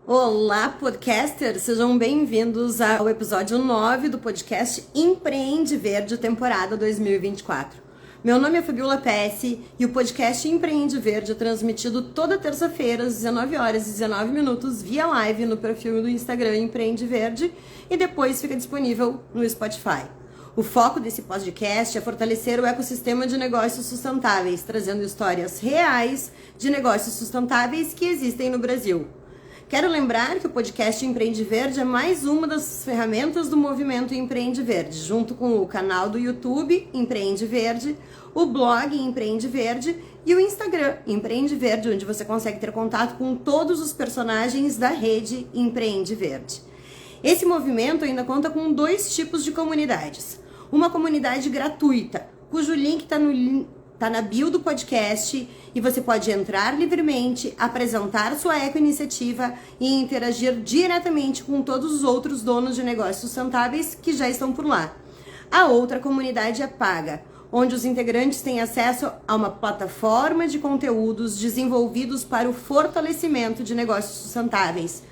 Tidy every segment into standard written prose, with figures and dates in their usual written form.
Olá, podcasters! Sejam bem-vindos ao episódio 9 do podcast Empreende Verde, temporada 2024. Meu nome é Fabiola Pesce e o podcast Empreende Verde é transmitido toda terça-feira às 19 horas e 19 minutos via live no perfil do Instagram Empreende Verde e depois fica disponível no Spotify. O foco desse podcast é fortalecer o ecossistema de negócios sustentáveis, trazendo histórias reais de negócios sustentáveis que existem no Brasil. Quero lembrar que o podcast Empreende Verde é mais uma das ferramentas do movimento Empreende Verde, junto com o canal do YouTube Empreende Verde, o blog Empreende Verde e o Instagram Empreende Verde, onde você consegue ter contato com todos os personagens da rede Empreende Verde. Esse movimento ainda conta com dois tipos de comunidades. Uma comunidade gratuita, cujo link está na bio do podcast e você pode entrar livremente, apresentar sua eco-iniciativa e interagir diretamente com todos os outros donos de negócios sustentáveis que já estão por lá. A outra comunidade é paga, onde os integrantes têm acesso a uma plataforma de conteúdos desenvolvidos para o fortalecimento de negócios sustentáveis,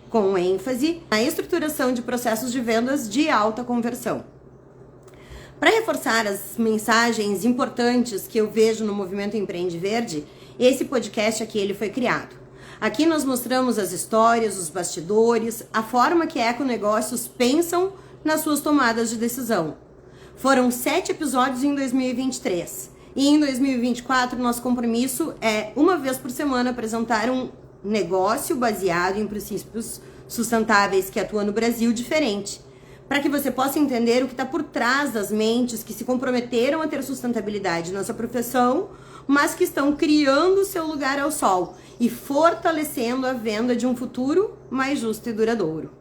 com ênfase na estruturação de processos de vendas de alta conversão. Para reforçar as mensagens importantes que eu vejo no movimento Empreende Verde, esse podcast aqui ele foi criado. Aqui nós mostramos as histórias, os bastidores, a forma que econegócios pensam nas suas tomadas de decisão. Foram 7 episódios em 2023 e em 2024 nosso compromisso é uma vez por semana apresentar um negócio baseado em princípios sustentáveis que atua no Brasil diferente, para que você possa entender o que está por trás das mentes que se comprometeram a ter sustentabilidade na sua profissão, mas que estão criando seu lugar ao sol e fortalecendo a venda de um futuro mais justo e duradouro.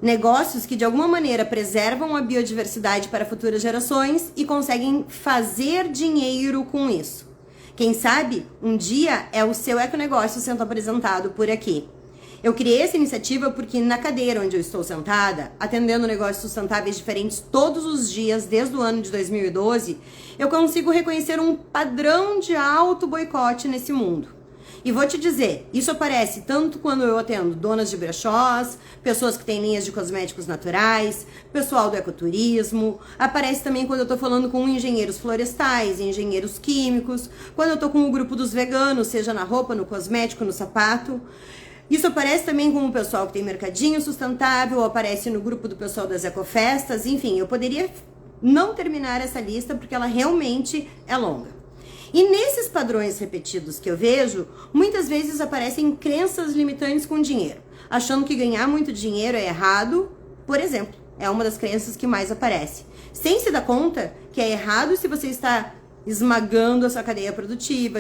Negócios que de alguma maneira preservam a biodiversidade para futuras gerações e conseguem fazer dinheiro com isso. Quem sabe, um dia é o seu econegócio sendo apresentado por aqui. Eu criei essa iniciativa porque na cadeira onde eu estou sentada, atendendo negócios sustentáveis diferentes todos os dias desde o ano de 2012, eu consigo reconhecer um padrão de alto boicote nesse mundo. E vou te dizer, isso aparece tanto quando eu atendo donas de brechós, pessoas que têm linhas de cosméticos naturais, pessoal do ecoturismo, aparece também quando eu estou falando com engenheiros florestais, engenheiros químicos, quando eu estou com o grupo dos veganos, seja na roupa, no cosmético, no sapato. Isso aparece também com o pessoal que tem mercadinho sustentável, aparece no grupo do pessoal das ecofestas, enfim, eu poderia não terminar essa lista porque ela realmente é longa. E nesses padrões repetidos que eu vejo, muitas vezes aparecem crenças limitantes com dinheiro, achando que ganhar muito dinheiro é errado, por exemplo, é uma das crenças que mais aparece, sem se dar conta que é errado se você está esmagando a sua cadeia produtiva,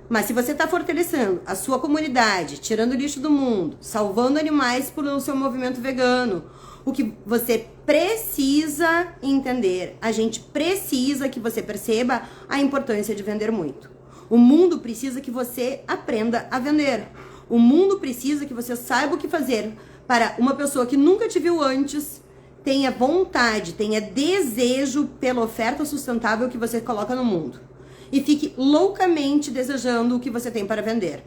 Mas se você está fortalecendo a sua comunidade, tirando o lixo do mundo, salvando animais por o seu movimento vegano, o que você precisa entender, a gente precisa que você perceba a importância de vender muito. O mundo precisa que você aprenda a vender. O mundo precisa que você saiba o que fazer para uma pessoa que nunca te viu antes, tenha vontade, tenha desejo pela oferta sustentável que você coloca no mundo. E fique loucamente desejando o que você tem para vender.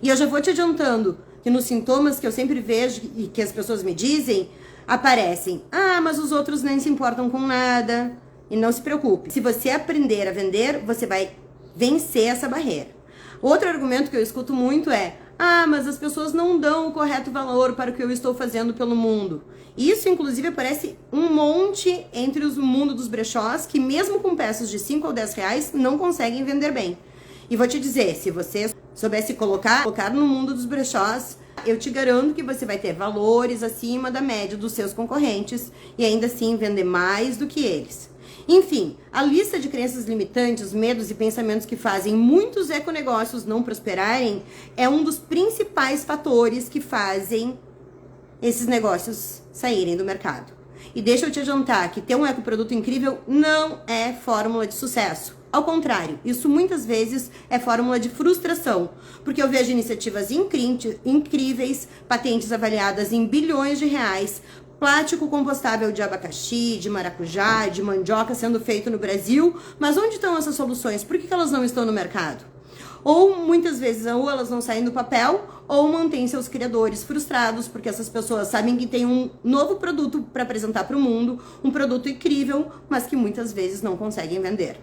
E eu já vou te adiantando que nos sintomas que eu sempre vejo e que as pessoas me dizem, aparecem, mas os outros nem se importam com nada. E não se preocupe, se você aprender a vender, você vai vencer essa barreira. Outro argumento que eu escuto muito é, mas as pessoas não dão o correto valor para o que eu estou fazendo pelo mundo. Isso, inclusive, aparece um monte entre o mundo dos brechós, que mesmo com peças de 5 ou 10 reais, não conseguem vender bem. E vou te dizer, se você soubesse colocar no mundo dos brechós, eu te garanto que você vai ter valores acima da média dos seus concorrentes e ainda assim vender mais do que eles. Enfim, a lista de crenças limitantes, medos e pensamentos que fazem muitos econegócios não prosperarem é um dos principais fatores que fazem esses negócios saírem do mercado. E deixa eu te adiantar que ter um ecoproduto incrível não é fórmula de sucesso. Ao contrário, isso muitas vezes é fórmula de frustração, porque eu vejo iniciativas incríveis, patentes avaliadas em bilhões de reais, plástico compostável de abacaxi, de maracujá, de mandioca sendo feito no Brasil, mas onde estão essas soluções? Por que elas não estão no mercado? ou muitas vezes ou elas não saem do papel, ou mantêm seus criadores frustrados, porque essas pessoas sabem que tem um novo produto para apresentar para o mundo, um produto incrível, mas que muitas vezes não conseguem vender.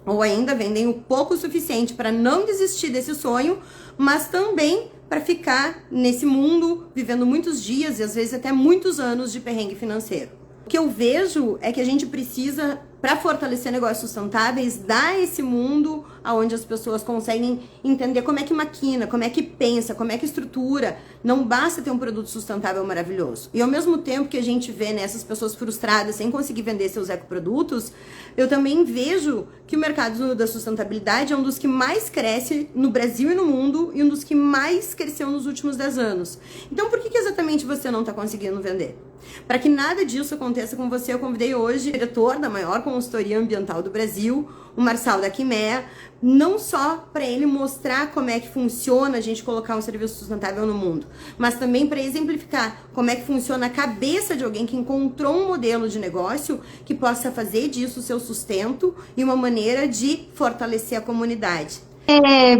Ou ainda vendem o pouco suficiente para não desistir desse sonho, mas também para ficar nesse mundo vivendo muitos dias e às vezes até muitos anos de perrengue financeiro. O que eu vejo é que a gente precisa, para fortalecer negócios sustentáveis, dar esse mundo onde as pessoas conseguem entender como é que maquina, como é que pensa, como é que estrutura. Não basta ter um produto sustentável maravilhoso. E ao mesmo tempo que a gente vê nessas pessoas frustradas sem conseguir vender seus ecoprodutos, eu também vejo que o mercado da sustentabilidade é um dos que mais cresce no Brasil e no mundo e um dos que mais cresceu nos últimos 10 anos. Então por que exatamente você não está conseguindo vender? Para que nada disso aconteça com você, eu convidei hoje o diretor da maior consultoria ambiental do Brasil, o Marçal da Quimea, não só para ele mostrar como é que funciona a gente colocar um serviço sustentável no mundo, mas também para exemplificar como é que funciona a cabeça de alguém que encontrou um modelo de negócio que possa fazer disso o seu sustento e uma maneira de fortalecer a comunidade.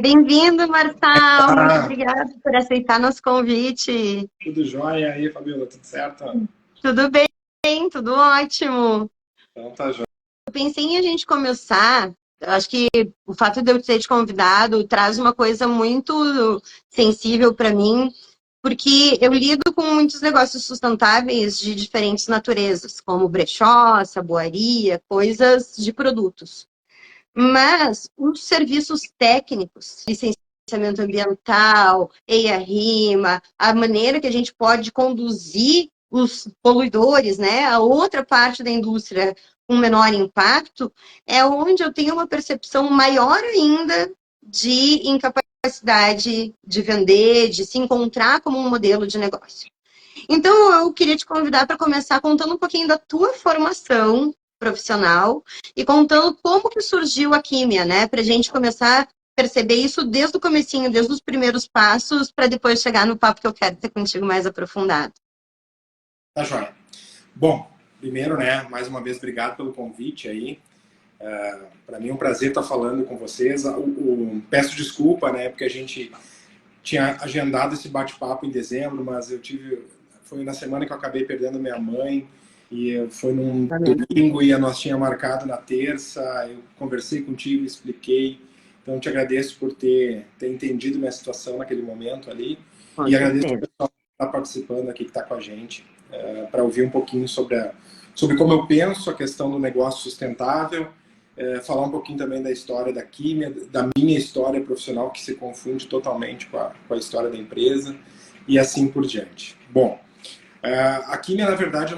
Bem-vindo, Marçal. Muito obrigada por aceitar nosso convite. Tudo jóia aí, Fabiola? Tudo certo? Tudo bem, tudo ótimo. Então tá jóia. Eu pensei em a gente começar. Eu acho que o fato de eu ter te convidado traz uma coisa muito sensível para mim, porque eu lido com muitos negócios sustentáveis de diferentes naturezas, como brechó, saboaria, coisas de produtos. Mas os serviços técnicos, licenciamento ambiental, EIA-RIMA, a maneira que a gente pode conduzir os poluidores, né, a outra parte da indústria com menor impacto, é onde eu tenho uma percepção maior ainda de incapacidade de vender, de se encontrar como um modelo de negócio. Então, eu queria te convidar para começar contando um pouquinho da tua formação profissional e contando como que surgiu a Químia, né? Para a gente começar a perceber isso desde o comecinho, desde os primeiros passos, para depois chegar no papo que eu quero ter contigo mais aprofundado. Tá jóia. Bom, primeiro, né, mais uma vez, obrigado pelo convite aí. Para mim é um prazer estar falando com vocês. Peço desculpa, né, porque a gente tinha agendado esse bate-papo em dezembro, mas foi na semana que eu acabei perdendo minha mãe, e foi num domingo e nós tínhamos marcado na terça. Eu conversei contigo, expliquei. Então, te agradeço por ter entendido minha situação naquele momento ali. E agradeço ao pessoal que está participando aqui, que está com a gente, para ouvir um pouquinho sobre como eu penso a questão do negócio sustentável, falar um pouquinho também da história da Químia, da minha história profissional, que se confunde totalmente com a história da empresa, e assim por diante. Bom, a Químia, na verdade,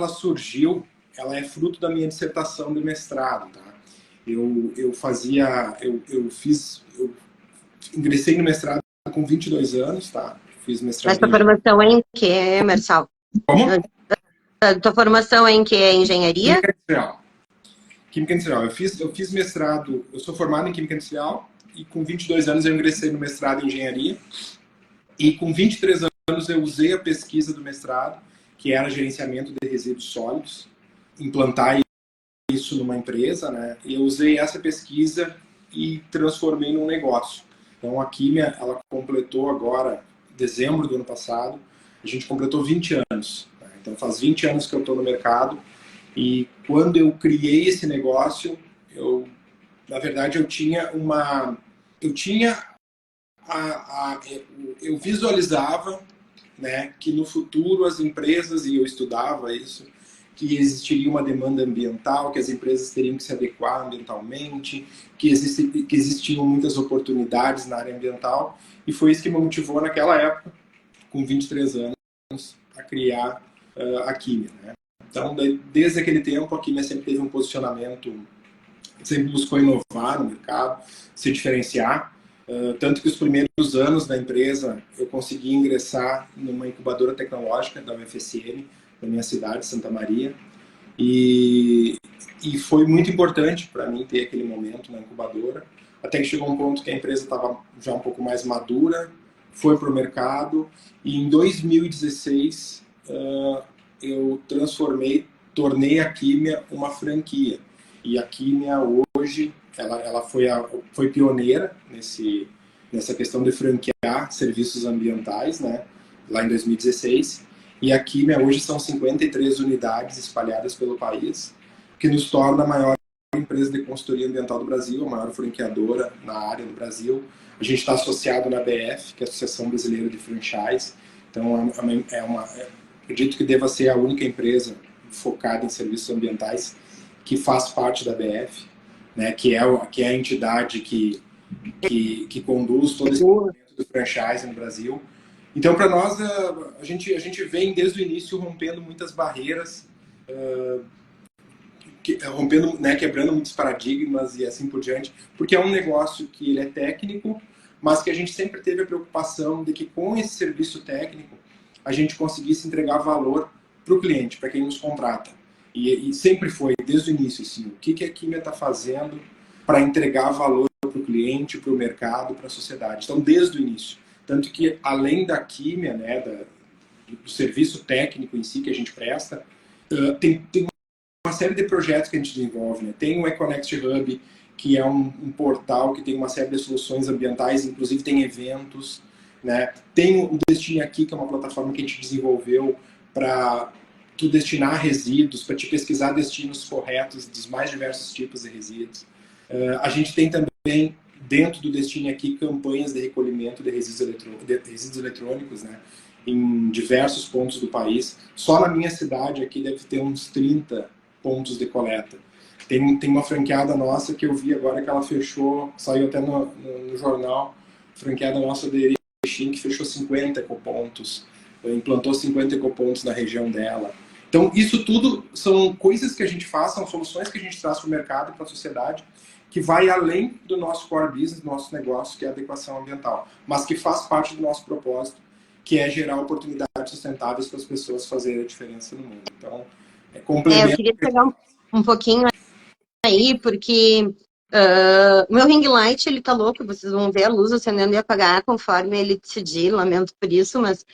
ela é fruto da minha dissertação de mestrado, tá? Eu ingressei no mestrado com 22 anos, tá? Fiz mestrado. Mas tua formação é em que, Marçal? Como? Tua formação é em que? É engenharia? Química industrial. Química industrial. Eu fiz mestrado, eu sou formado em Química Industrial, e com 22 anos eu ingressei no mestrado em Engenharia, e com 23 anos eu usei a pesquisa do mestrado, que era gerenciamento de resíduos sólidos, implantar isso numa empresa, né? E eu usei essa pesquisa e transformei num negócio. Então a Químia, ela completou agora, dezembro do ano passado, a gente completou 20 anos. Né? Então faz 20 anos que eu estou no mercado, e quando eu criei esse negócio, na verdade eu visualizava, né, que no futuro as empresas, e eu estudava isso, que existiria uma demanda ambiental, que as empresas teriam que se adequar ambientalmente, que existiam muitas oportunidades na área ambiental, e foi isso que me motivou naquela época, com 23 anos, a criar a Químia, né? Então, desde aquele tempo, a Químia sempre teve um posicionamento, sempre buscou inovar no mercado, se diferenciar. Tanto que os primeiros anos da empresa eu consegui ingressar numa incubadora tecnológica da UFSM, da minha cidade, Santa Maria. E foi muito importante para mim ter aquele momento na incubadora, até que chegou um ponto que a empresa estava já um pouco mais madura, foi para o mercado, e em 2016 eu tornei a Químia uma franquia. E a Químia hoje, ela foi pioneira nessa questão de franquear serviços ambientais, né, lá em 2016. E a Químia hoje são 53 unidades espalhadas pelo país, que nos torna a maior empresa de consultoria ambiental do Brasil, a maior franqueadora na área do Brasil. A gente está associado na ABF, que é a Associação Brasileira de Franchise. Então, acredito que deva ser a única empresa focada em serviços ambientais que faz parte da ABF, né, que é a entidade que conduz todo esse movimento do franchise no Brasil. Então, para nós, a gente vem desde o início rompendo muitas barreiras, rompendo, né, quebrando muitos paradigmas e assim por diante, porque é um negócio que ele é técnico, mas que a gente sempre teve a preocupação de que com esse serviço técnico a gente conseguisse entregar valor para o cliente, para quem nos contrata. E sempre foi, desde o início, assim, o que a Químia está fazendo para entregar valor para o cliente, para o mercado, para a sociedade. Então, desde o início. Tanto que, além da Químia, né, do serviço técnico em si que a gente presta, tem uma série de projetos que a gente desenvolve. Né? Tem o Econext Hub, que é um portal que tem uma série de soluções ambientais, inclusive tem eventos. Né? Tem o Destine Aqui, que é uma plataforma que a gente desenvolveu para tu destinar resíduos, para te pesquisar destinos corretos dos mais diversos tipos de resíduos. A gente tem também, dentro do Destine Aqui, campanhas de recolhimento de resíduos eletrônicos, né? Em diversos pontos do país. Só na minha cidade aqui deve ter uns 30 pontos de coleta. Tem uma franqueada nossa que eu vi agora que ela fechou, saiu até no jornal, franqueada nossa de Erechim, que fechou 50 ecopontos, implantou 50 ecopontos na região dela. Então, isso tudo são coisas que a gente faz, são soluções que a gente traz para o mercado e para a sociedade, que vai além do nosso core business, do nosso negócio, que é a adequação ambiental, mas que faz parte do nosso propósito, que é gerar oportunidades sustentáveis para as pessoas fazerem a diferença no mundo. Então, complemento. Eu queria pegar um pouquinho aí, porque o meu ring light, ele tá louco, vocês vão ver a luz acendendo e apagar conforme ele decidir, lamento por isso, mas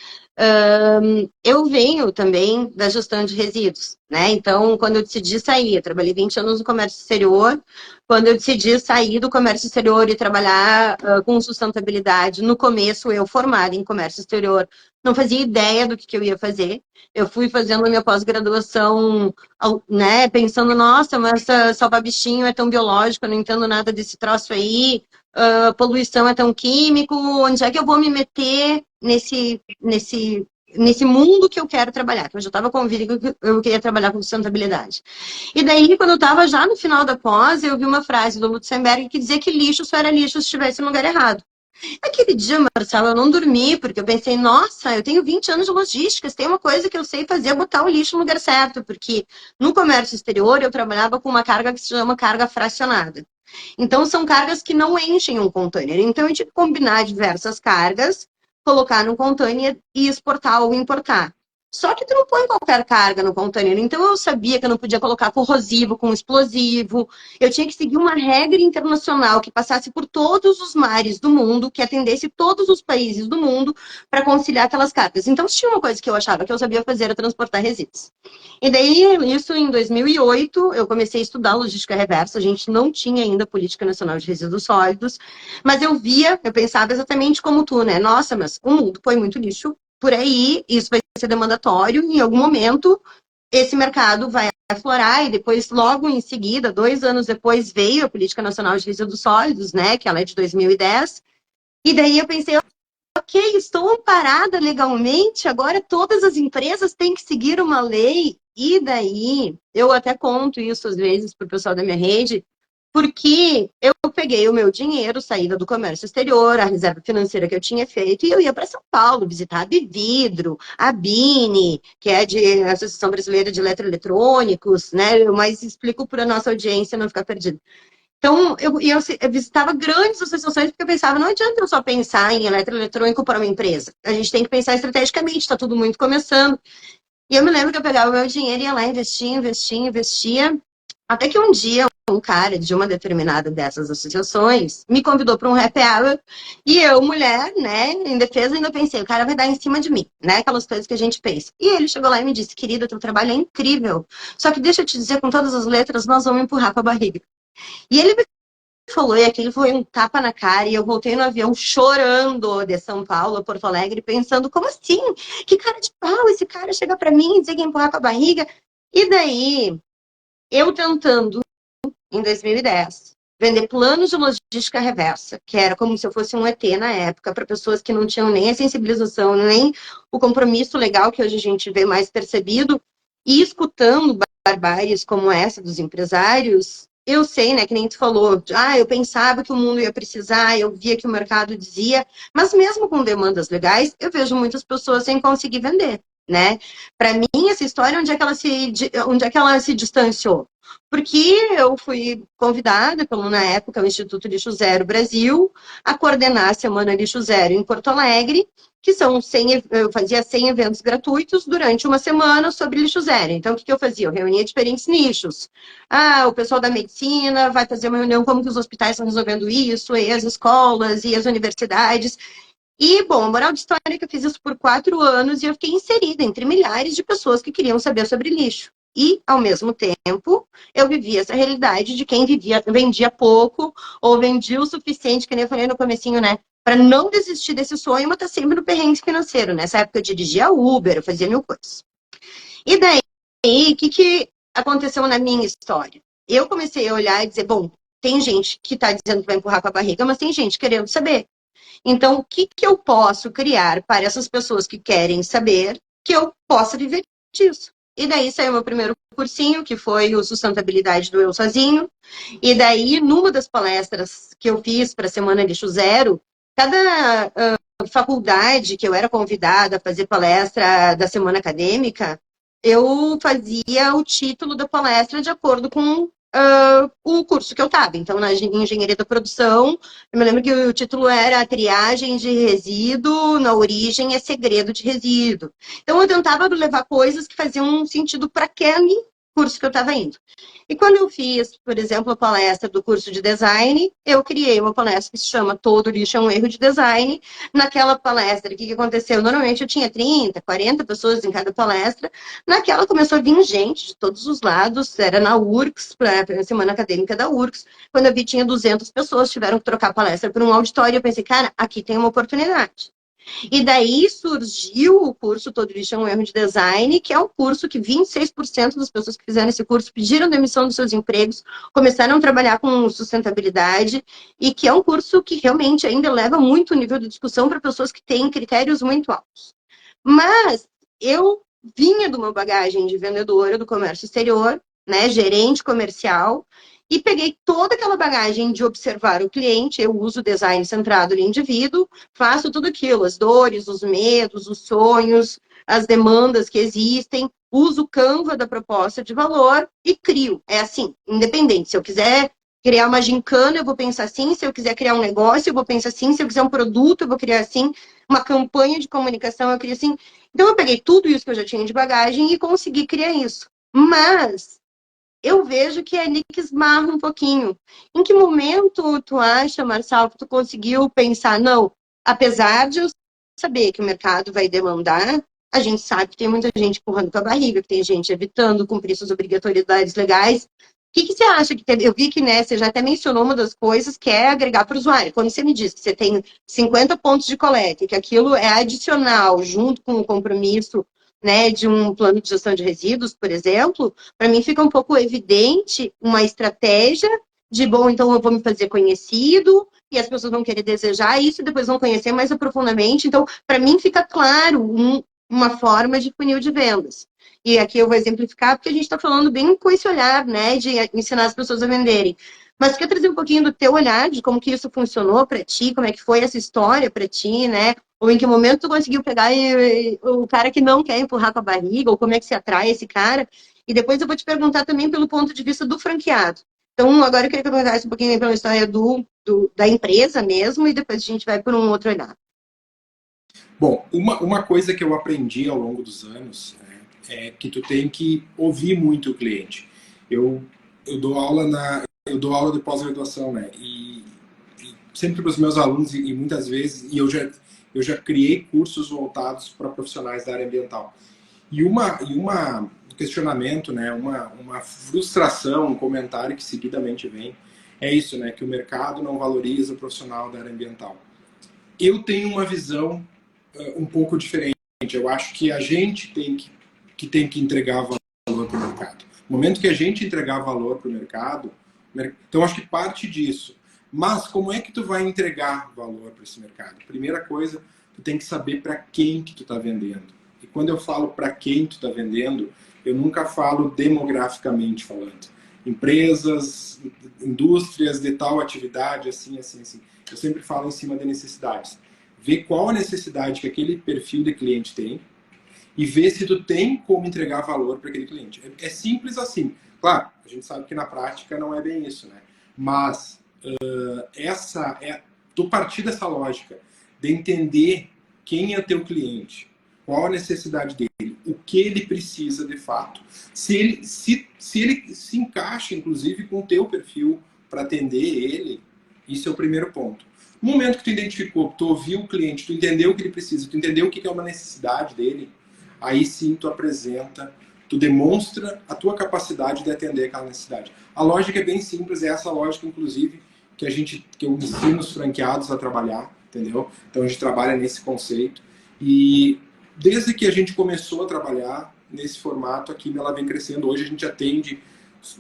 eu venho também da gestão de resíduos, né? Então, quando eu decidi sair, eu trabalhei 20 anos no comércio exterior, quando eu decidi sair do comércio exterior e trabalhar com sustentabilidade, no começo eu formada em comércio exterior, não fazia ideia do que eu ia fazer. Eu fui fazendo a minha pós-graduação, né, pensando, nossa, mas salvar bichinho é tão biológico, eu não entendo nada desse troço aí, poluição é tão químico, onde é que eu vou me meter nesse mundo que eu quero trabalhar? Que eu já estava convicta que eu queria trabalhar com sustentabilidade. E daí, quando eu estava já no final da pós, eu vi uma frase do Lutzenberg que dizia que lixo só era lixo se estivesse no lugar errado. Aquele dia, Marcelo, eu não dormi, porque eu pensei, nossa, eu tenho 20 anos de logística, se tem uma coisa que eu sei fazer é botar o lixo no lugar certo, porque no comércio exterior eu trabalhava com uma carga que se chama carga fracionada. Então, são cargas que não enchem um container. Então, eu tinha que combinar diversas cargas, colocar no container e exportar ou importar. Só que tu não põe qualquer carga no container. Então, eu sabia que eu não podia colocar corrosivo com explosivo. Eu tinha que seguir uma regra internacional que passasse por todos os mares do mundo, que atendesse todos os países do mundo para conciliar aquelas cargas. Então, se tinha uma coisa que eu achava que eu sabia fazer, era transportar resíduos. E daí, isso em 2008, eu comecei a estudar logística reversa. A gente não tinha ainda política nacional de resíduos sólidos, mas eu pensava exatamente como tu, né? Nossa, mas o mundo põe muito lixo por aí, isso vai ser demandatório, em algum momento esse mercado vai aflorar, e depois, logo em seguida, 2 anos depois, veio a Política Nacional de Resíduos Sólidos, né? Que ela é de 2010. E daí eu pensei, ok, estou amparada legalmente, agora todas as empresas têm que seguir uma lei. E daí, eu até conto isso às vezes para o pessoal da minha rede, porque eu peguei o meu dinheiro, saída do comércio exterior, a reserva financeira que eu tinha feito, e eu ia para São Paulo visitar a Bividro, a Bini, que é de Associação Brasileira de Eletroeletrônicos, né? Mas explico para a nossa audiência não ficar perdida. Então, eu visitava grandes associações porque eu pensava, não adianta eu só pensar em eletroeletrônico para uma empresa. A gente tem que pensar estrategicamente, está tudo muito começando. E eu me lembro que eu pegava o meu dinheiro e ia lá, investia. Até que um dia, um cara de uma determinada dessas associações me convidou para um happy hour e eu, mulher, né, em defesa, ainda pensei, o cara vai dar em cima de mim, né, aquelas coisas que a gente pensa. E ele chegou lá e me disse, querida, teu trabalho é incrível, só que deixa eu te dizer com todas as letras, nós vamos empurrar com a barriga. E ele me falou, e aquele foi um tapa na cara, e eu voltei no avião chorando de São Paulo a Porto Alegre, pensando, como assim? Que cara de pau esse cara chega pra mim e dizer que ia empurrar com a barriga? E daí, eu tentando, em 2010, vender planos de logística reversa, que era como se eu fosse um ET na época, para pessoas que não tinham nem a sensibilização, nem o compromisso legal que hoje a gente vê mais percebido, e escutando barbáries como essa dos empresários, eu sei, né, que nem tu falou, eu pensava que o mundo ia precisar, eu via que o mercado dizia, mas mesmo com demandas legais, eu vejo muitas pessoas sem conseguir vender, né? Para mim, essa história, onde é que ela se distanciou? Porque eu fui convidada pelo, na época, o Instituto Lixo Zero Brasil, a coordenar a Semana Lixo Zero em Porto Alegre, que são 100, eu fazia 100 eventos gratuitos durante uma semana sobre lixo zero. Então, o que eu fazia? Eu reunia diferentes nichos. O pessoal da medicina vai fazer uma reunião, como que os hospitais estão resolvendo isso, e as escolas, e as universidades. E, bom, a moral de história é que eu fiz isso por 4 anos e eu fiquei inserida entre milhares de pessoas que queriam saber sobre lixo. E, ao mesmo tempo, eu vivia essa realidade de quem vendia pouco ou vendia o suficiente, que nem eu falei no comecinho, né? Para não desistir desse sonho, mas tá sempre no perrengue financeiro. Nessa época eu dirigia Uber, eu fazia mil coisas. E daí, o que aconteceu na minha história? Eu comecei a olhar e dizer, bom, tem gente que está dizendo que vai empurrar com a barriga, mas tem gente querendo saber. Então, o que eu posso criar para essas pessoas que querem saber que eu possa viver disso? E daí saiu meu primeiro cursinho, que foi o Sustentabilidade do Eu Sozinho. E daí, numa das palestras que eu fiz para a Semana Lixo Zero, cada faculdade que eu era convidada a fazer palestra da semana acadêmica, eu fazia o título da palestra de acordo com o curso que eu estava. Então, na engenharia da produção, eu me lembro que o título era A Triagem de Resíduo na Origem é Segredo de Resíduo. Então, eu tentava levar coisas que faziam sentido para aquele curso que eu estava indo. E quando eu fiz, por exemplo, a palestra do curso de design, eu criei uma palestra que se chama Todo Lixo é um Erro de Design. Naquela palestra, o que aconteceu? Normalmente eu tinha 30, 40 pessoas em cada palestra. Naquela começou a vir gente de todos os lados, era na URCS, para a Semana Acadêmica da URCS. Quando eu vi, tinha 200 pessoas, tiveram que trocar a palestra por um auditório. Eu pensei, cara, aqui tem uma oportunidade. E daí surgiu o curso Todo Lixo é um Erro de Design, que é um curso que 26% das pessoas que fizeram esse curso pediram demissão dos seus empregos, começaram a trabalhar com sustentabilidade, e que é um curso que realmente ainda leva muito o nível de discussão para pessoas que têm critérios muito altos. Mas eu vinha de uma bagagem de vendedora do comércio exterior, né, gerente comercial, e peguei toda aquela bagagem de observar o cliente. Eu uso design centrado no indivíduo, faço tudo aquilo, as dores, os medos, os sonhos, as demandas que existem, uso o Canva da proposta de valor e crio. É assim, independente. Se eu quiser criar uma gincana, eu vou pensar assim. Se eu quiser criar um negócio, eu vou pensar assim. Se eu quiser um produto, eu vou criar assim. Uma campanha de comunicação, eu crio assim. Então, eu peguei tudo isso que eu já tinha de bagagem e consegui criar isso. Mas eu vejo que é ali que esmarra um pouquinho. Em que momento tu acha, Marçal, que tu conseguiu pensar, não, apesar de eu saber que o mercado vai demandar, a gente sabe que tem muita gente empurrando com a barriga, que tem gente evitando cumprir suas obrigatoriedades legais. O que você acha que teve? Eu vi que, né, você já até mencionou uma das coisas que é agregar para o usuário. Quando você me diz que você tem 50 pontos de coleta, que aquilo é adicional junto com o compromisso, né, de um plano de gestão de resíduos, por exemplo, para mim fica um pouco evidente uma estratégia de, bom, então eu vou me fazer conhecido e as pessoas vão querer desejar isso e depois vão conhecer mais profundamente. Então, para mim fica claro uma forma de funil de vendas. E aqui eu vou exemplificar, porque a gente está falando bem com esse olhar, né, de ensinar as pessoas a venderem. Mas quer trazer um pouquinho do teu olhar, de como que isso funcionou para ti, como é que foi essa história para ti, né? Ou em que momento tu conseguiu pegar o cara que não quer empurrar com a barriga, ou como é que se atrai esse cara. E depois eu vou te perguntar também pelo ponto de vista do franqueado. Então, agora eu queria que eu perguntasse um pouquinho pela história da empresa mesmo, e depois a gente vai por um outro olhar. Bom, uma coisa que eu aprendi ao longo dos anos, né, é que tu tem que ouvir muito o cliente. Eu, eu dou aula de pós-graduação, né? E sempre para os meus alunos e muitas vezes eu já criei cursos voltados para profissionais da área ambiental. Um questionamento, né? Uma frustração, um comentário que seguidamente vem é isso, né? Que o mercado não valoriza o profissional da área ambiental. Eu tenho uma visão um pouco diferente. Eu acho que a gente tem que entregar valor para o mercado. No momento que a gente entregar valor para o mercado, então acho que parte disso. Mas como é que tu vai entregar valor para esse mercado? Primeira coisa, tu tem que saber para quem que tu está vendendo. E quando eu falo para quem tu está vendendo, eu nunca falo demograficamente falando. Empresas, indústrias de tal atividade, assim, assim, assim. Eu sempre falo em cima de necessidades. Ver qual a necessidade que aquele perfil de cliente tem e ver se tu tem como entregar valor para aquele cliente. É simples assim. Claro, a gente sabe que na prática não é bem isso, né? Mas tu partir dessa lógica de entender quem é teu cliente, qual a necessidade dele, o que ele precisa de fato, se ele se encaixa, inclusive, com o teu perfil para atender ele, isso é o primeiro ponto. No momento que tu identificou, tu ouviu o cliente, tu entendeu o que ele precisa, tu entendeu o que é uma necessidade dele, aí sim tu apresenta, tu demonstra a tua capacidade de atender aquela necessidade. A lógica é bem simples, é essa lógica, inclusive, que eu ensino os franqueados a trabalhar, entendeu? Então a gente trabalha nesse conceito. E desde que a gente começou a trabalhar nesse formato, a Química ela vem crescendo. Hoje a gente atende,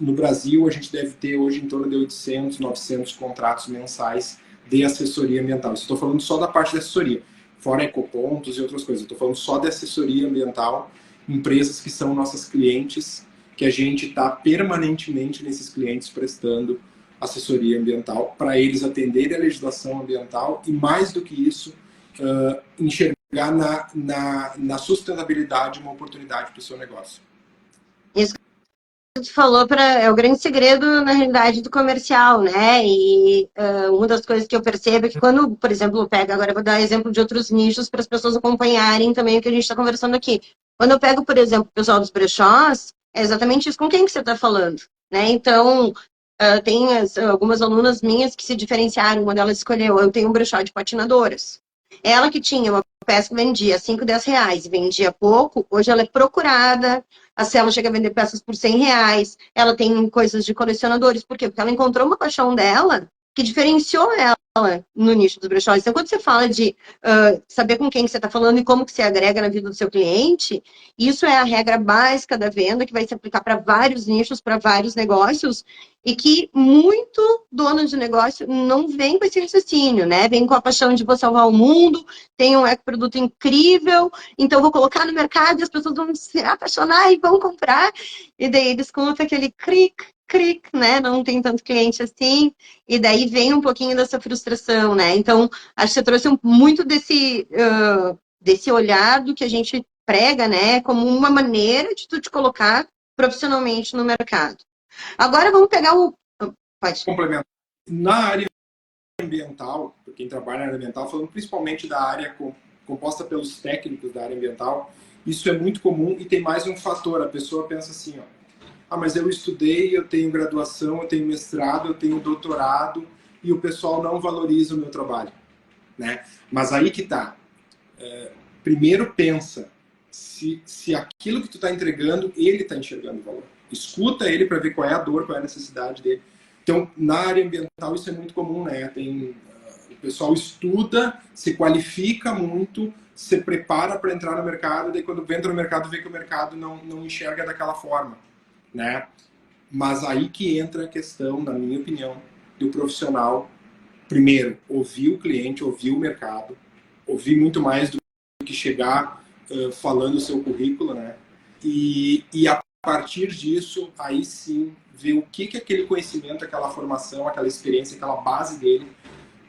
no Brasil, a gente deve ter hoje em torno de 800, 900 contratos mensais de assessoria ambiental. Estou falando só da parte da assessoria, fora ecopontos e outras coisas. Estou falando só de assessoria ambiental, empresas que são nossas clientes, que a gente está permanentemente nesses clientes prestando assessoria ambiental para eles atenderem a legislação ambiental e, mais do que isso, enxergar na sustentabilidade uma oportunidade para o seu negócio. Isso que tu falou é o grande segredo, na realidade, do comercial, né? E uma das coisas que eu percebo é que quando, por exemplo, agora eu vou dar exemplo de outros nichos para as pessoas acompanharem também o que a gente está conversando aqui. Quando eu pego, por exemplo, o pessoal dos brechós, é exatamente isso, com quem que você está falando, né? Então, tem algumas alunas minhas que se diferenciaram, uma delas escolheu, eu tenho um brechó de patinadoras. Ela que tinha uma peça que vendia 5, 10 reais e vendia pouco, hoje ela é procurada, a Cielo chega a vender peças por 100 reais, ela tem coisas de colecionadores, por quê? Porque ela encontrou uma paixão dela que diferenciou ela no nicho dos brechós. Então, quando você fala de saber com quem que você está falando e como que você agrega na vida do seu cliente, isso é a regra básica da venda, que vai se aplicar para vários nichos, para vários negócios, e que muito dono de negócio não vem com esse raciocínio, né? Vem com a paixão de vou salvar o mundo, tem um ecoproduto incrível, então vou colocar no mercado e as pessoas vão se apaixonar e vão comprar. E daí eles contam aquele cric, né? Não tem tanto cliente assim. E daí vem um pouquinho dessa frustração, né? Então, acho que você trouxe muito desse olhar do que a gente prega, né? Como uma maneira de tu te colocar profissionalmente no mercado. Agora vamos pegar o... Pode. Complementar. Na área ambiental, para quem trabalha na área ambiental, falando principalmente da área composta pelos técnicos da área ambiental, isso é muito comum e tem mais um fator. A pessoa pensa assim, ó, mas eu estudei, eu tenho graduação, eu tenho mestrado, eu tenho doutorado e o pessoal não valoriza o meu trabalho, né? Mas aí que tá. Primeiro pensa se aquilo que tu está entregando, ele está enxergando valor. Escuta ele para ver qual é a dor, qual é a necessidade dele. Então, na área ambiental, isso é muito comum, né? O pessoal estuda, se qualifica muito, se prepara para entrar no mercado, daí quando entra no mercado, vê que o mercado não enxerga daquela forma, né? Mas aí que entra a questão, na minha opinião, do profissional, primeiro, ouvir o cliente, ouvir o mercado, ouvir muito mais do que chegar falando o seu currículo, né? E a partir disso, aí sim, ver o que aquele conhecimento, aquela formação, aquela experiência, aquela base dele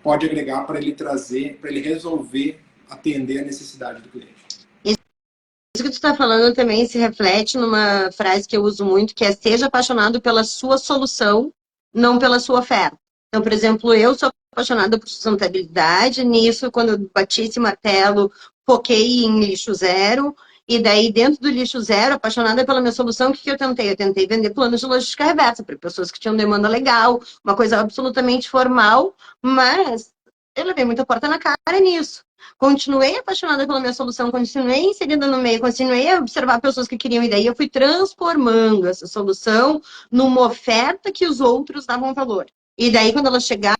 pode agregar para ele trazer, para ele resolver, atender a necessidade do cliente. Isso que tu está falando também se reflete numa frase que eu uso muito, que é seja apaixonado pela sua solução, não pela sua oferta. Então, por exemplo, eu sou apaixonada por sustentabilidade, nisso, quando eu bati esse martelo, foquei em lixo zero, e daí, dentro do lixo zero, apaixonada pela minha solução, o que eu tentei? Eu tentei vender planos de logística reversa para pessoas que tinham demanda legal, uma coisa absolutamente formal, mas eu levei muita porta na cara nisso. Continuei apaixonada pela minha solução, continuei inserida no meio, continuei a observar pessoas que queriam, e daí eu fui transformando essa solução numa oferta que os outros davam valor. E daí, quando elas chegavam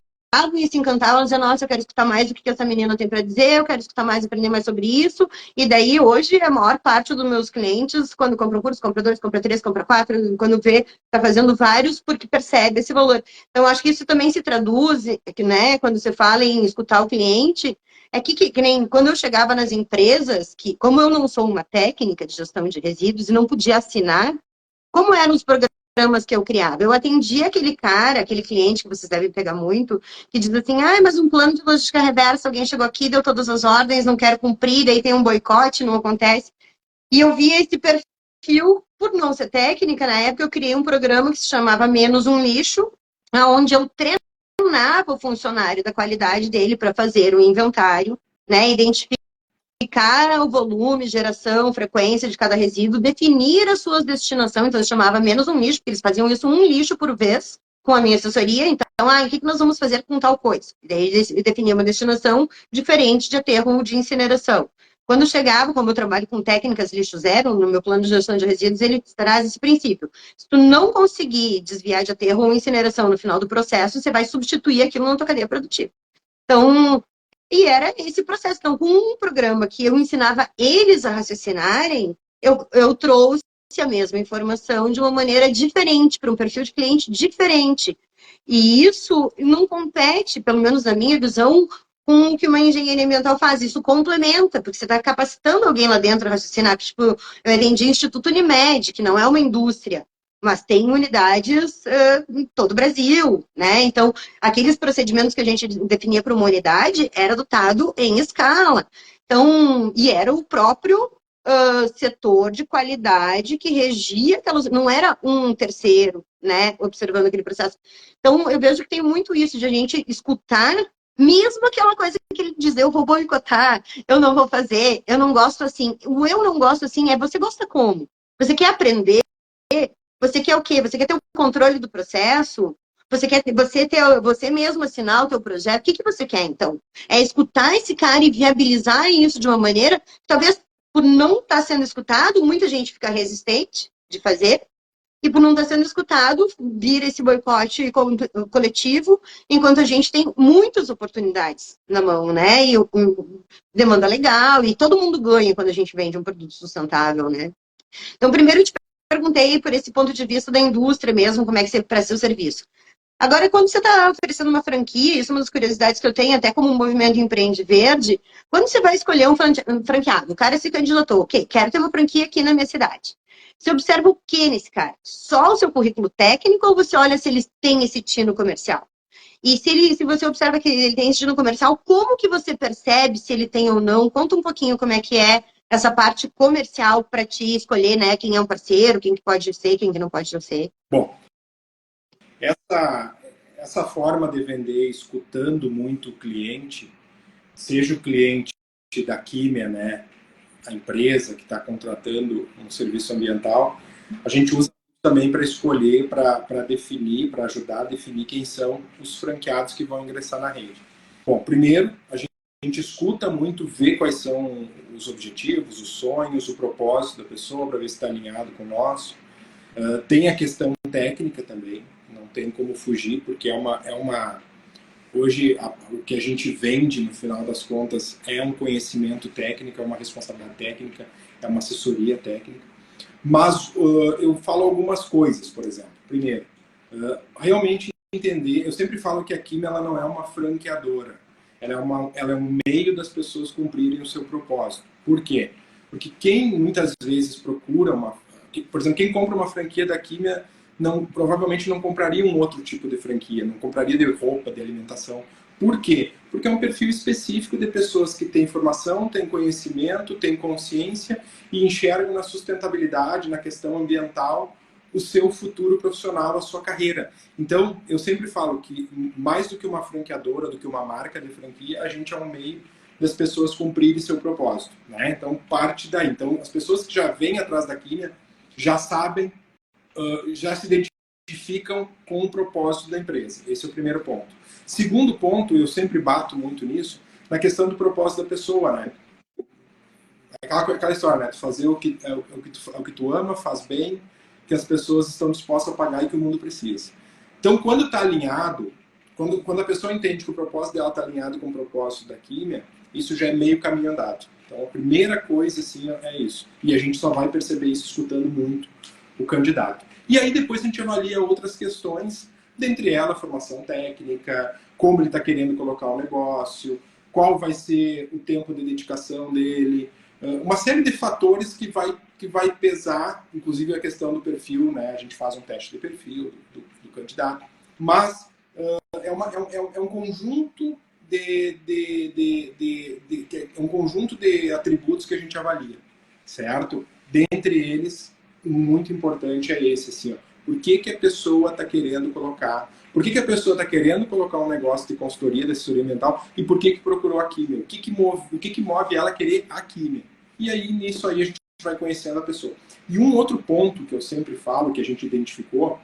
e se encantavam, elas diziam, nossa, eu quero escutar mais o que essa menina tem para dizer, eu quero escutar mais, aprender mais sobre isso. E daí, hoje, a maior parte dos meus clientes, quando compram curso, compra 2, compra 3, compra 4, quando vê, está fazendo vários, porque percebe esse valor. Então, acho que isso também se traduz, né, quando você fala em escutar o cliente, é que nem quando eu chegava nas empresas, que como eu não sou uma técnica de gestão de resíduos e não podia assinar, como eram os programas que eu criava? Eu atendia aquele cara, aquele cliente que vocês devem pegar muito, que diz assim, ah, mas um plano de logística reversa, alguém chegou aqui, deu todas as ordens, não quero cumprir, daí tem um boicote, não acontece. E eu via esse perfil, por não ser técnica, na época eu criei um programa que se chamava Menos um Lixo, onde eu treinava o funcionário da qualidade dele para fazer o inventário, né, identificar o volume, geração, frequência de cada resíduo, definir as suas destinações, então eu chamava menos um lixo, porque eles faziam isso um lixo por vez com a minha assessoria, então, o que nós vamos fazer com tal coisa? E daí eles definiam uma destinação diferente de aterro de incineração. Quando chegava, como eu trabalho com técnicas lixo zero, no meu plano de gestão de resíduos, ele traz esse princípio. Se tu não conseguir desviar de aterro ou incineração no final do processo, você vai substituir aquilo na tua cadeia produtiva. Então, e era esse processo. Então, com um programa que eu ensinava eles a raciocinarem, eu trouxe a mesma informação de uma maneira diferente, para um perfil de cliente diferente. E isso não compete, pelo menos na minha visão, com o que uma engenharia ambiental faz. Isso complementa, porque você está capacitando alguém lá dentro a raciocinar. Tipo, eu atendi Instituto Unimed, que não é uma indústria, mas tem unidades em todo o Brasil, né? Então, aqueles procedimentos que a gente definia para uma unidade era adotado em escala. Então, e era o próprio setor de qualidade que regia aquelas, não era um terceiro, né, observando aquele processo. Então, eu vejo que tem muito isso de a gente escutar, mesmo aquela coisa que ele diz, eu vou boicotar, eu não vou fazer, eu não gosto assim. O eu não gosto assim é você gosta como? Você quer aprender? Você quer o quê? Você quer ter o controle do processo? Você quer você mesmo assinar o teu projeto? O que você quer, então? É escutar esse cara e viabilizar isso de uma maneira que talvez por não estar sendo escutado, muita gente fica resistente de fazer, e por não estar sendo escutado, vira esse boicote coletivo, enquanto a gente tem muitas oportunidades na mão, né? E demanda legal, e todo mundo ganha quando a gente vende um produto sustentável, né? Então, primeiro eu te perguntei por esse ponto de vista da indústria mesmo, como é que você presta o serviço. Agora, quando você está oferecendo uma franquia, isso é uma das curiosidades que eu tenho, até como um movimento Empreende Verde, quando você vai escolher um franqueado, o cara se candidatou, ok, quero ter uma franquia aqui na minha cidade. Você observa o que nesse cara? Só o seu currículo técnico ou você olha se ele tem esse tino comercial? E se você observa que ele tem esse tino comercial, como que você percebe se ele tem ou não? Conta um pouquinho como é que é essa parte comercial para te escolher, né? Quem é um parceiro, quem que pode ser, quem que não pode ser. Bom, essa forma de vender escutando muito o cliente, seja o cliente da Químia, né, a empresa que está contratando um serviço ambiental, a gente usa também para escolher, para definir, para ajudar a definir quem são os franqueados que vão ingressar na rede. Bom, primeiro, a gente escuta muito, vê quais são os objetivos, os sonhos, o propósito da pessoa, para ver se está alinhado com o nosso. Tem a questão técnica também, não tem como fugir, porque hoje, o que a gente vende, no final das contas, é um conhecimento técnico, é uma responsabilidade técnica, é uma assessoria técnica. Mas eu falo algumas coisas, por exemplo. Primeiro, realmente entender... Eu sempre falo que a Químia ela não é uma franqueadora. Ela é um meio das pessoas cumprirem o seu propósito. Por quê? Porque quem muitas vezes procura por exemplo, quem compra uma franquia da Químia provavelmente não compraria um outro tipo de franquia, não compraria de roupa, de alimentação. Por quê? Porque é um perfil específico de pessoas que têm formação, têm conhecimento, têm consciência e enxergam na sustentabilidade, na questão ambiental, o seu futuro profissional, a sua carreira. Então, eu sempre falo que mais do que uma franqueadora, do que uma marca de franquia, a gente é um meio das pessoas cumprirem seu propósito, né? Então, parte daí. Então, as pessoas que já vêm atrás da Químia já sabem, já se identificam com o propósito da empresa. Esse é o primeiro ponto. Segundo ponto, eu sempre bato muito nisso, na questão do propósito da pessoa, né? Aquela história, né? Tu fazer o que tu ama, faz bem, que as pessoas estão dispostas a pagar e que o mundo precisa. Então, quando está alinhado, quando a pessoa entende que o propósito dela está alinhado com o propósito da Químia, isso já é meio caminho andado. Então, a primeira coisa, assim, é isso. E a gente só vai perceber isso escutando muito o candidato. E aí, depois, a gente avalia outras questões, dentre elas, formação técnica, como ele está querendo colocar o negócio, qual vai ser o tempo de dedicação dele, uma série de fatores que vai pesar, inclusive a questão do perfil, né? A gente faz um teste de perfil do candidato. Mas é um conjunto um conjunto de atributos que a gente avalia, certo? Dentre eles, muito importante é esse, assim, ó, por que a pessoa está querendo colocar, por que a pessoa está querendo colocar um negócio de consultoria, de assessoria ambiental, e por que procurou a Químia, o que move ela a querer a Químia. E aí, nisso aí, a gente vai conhecendo a pessoa. E um outro ponto que eu sempre falo, que a gente identificou,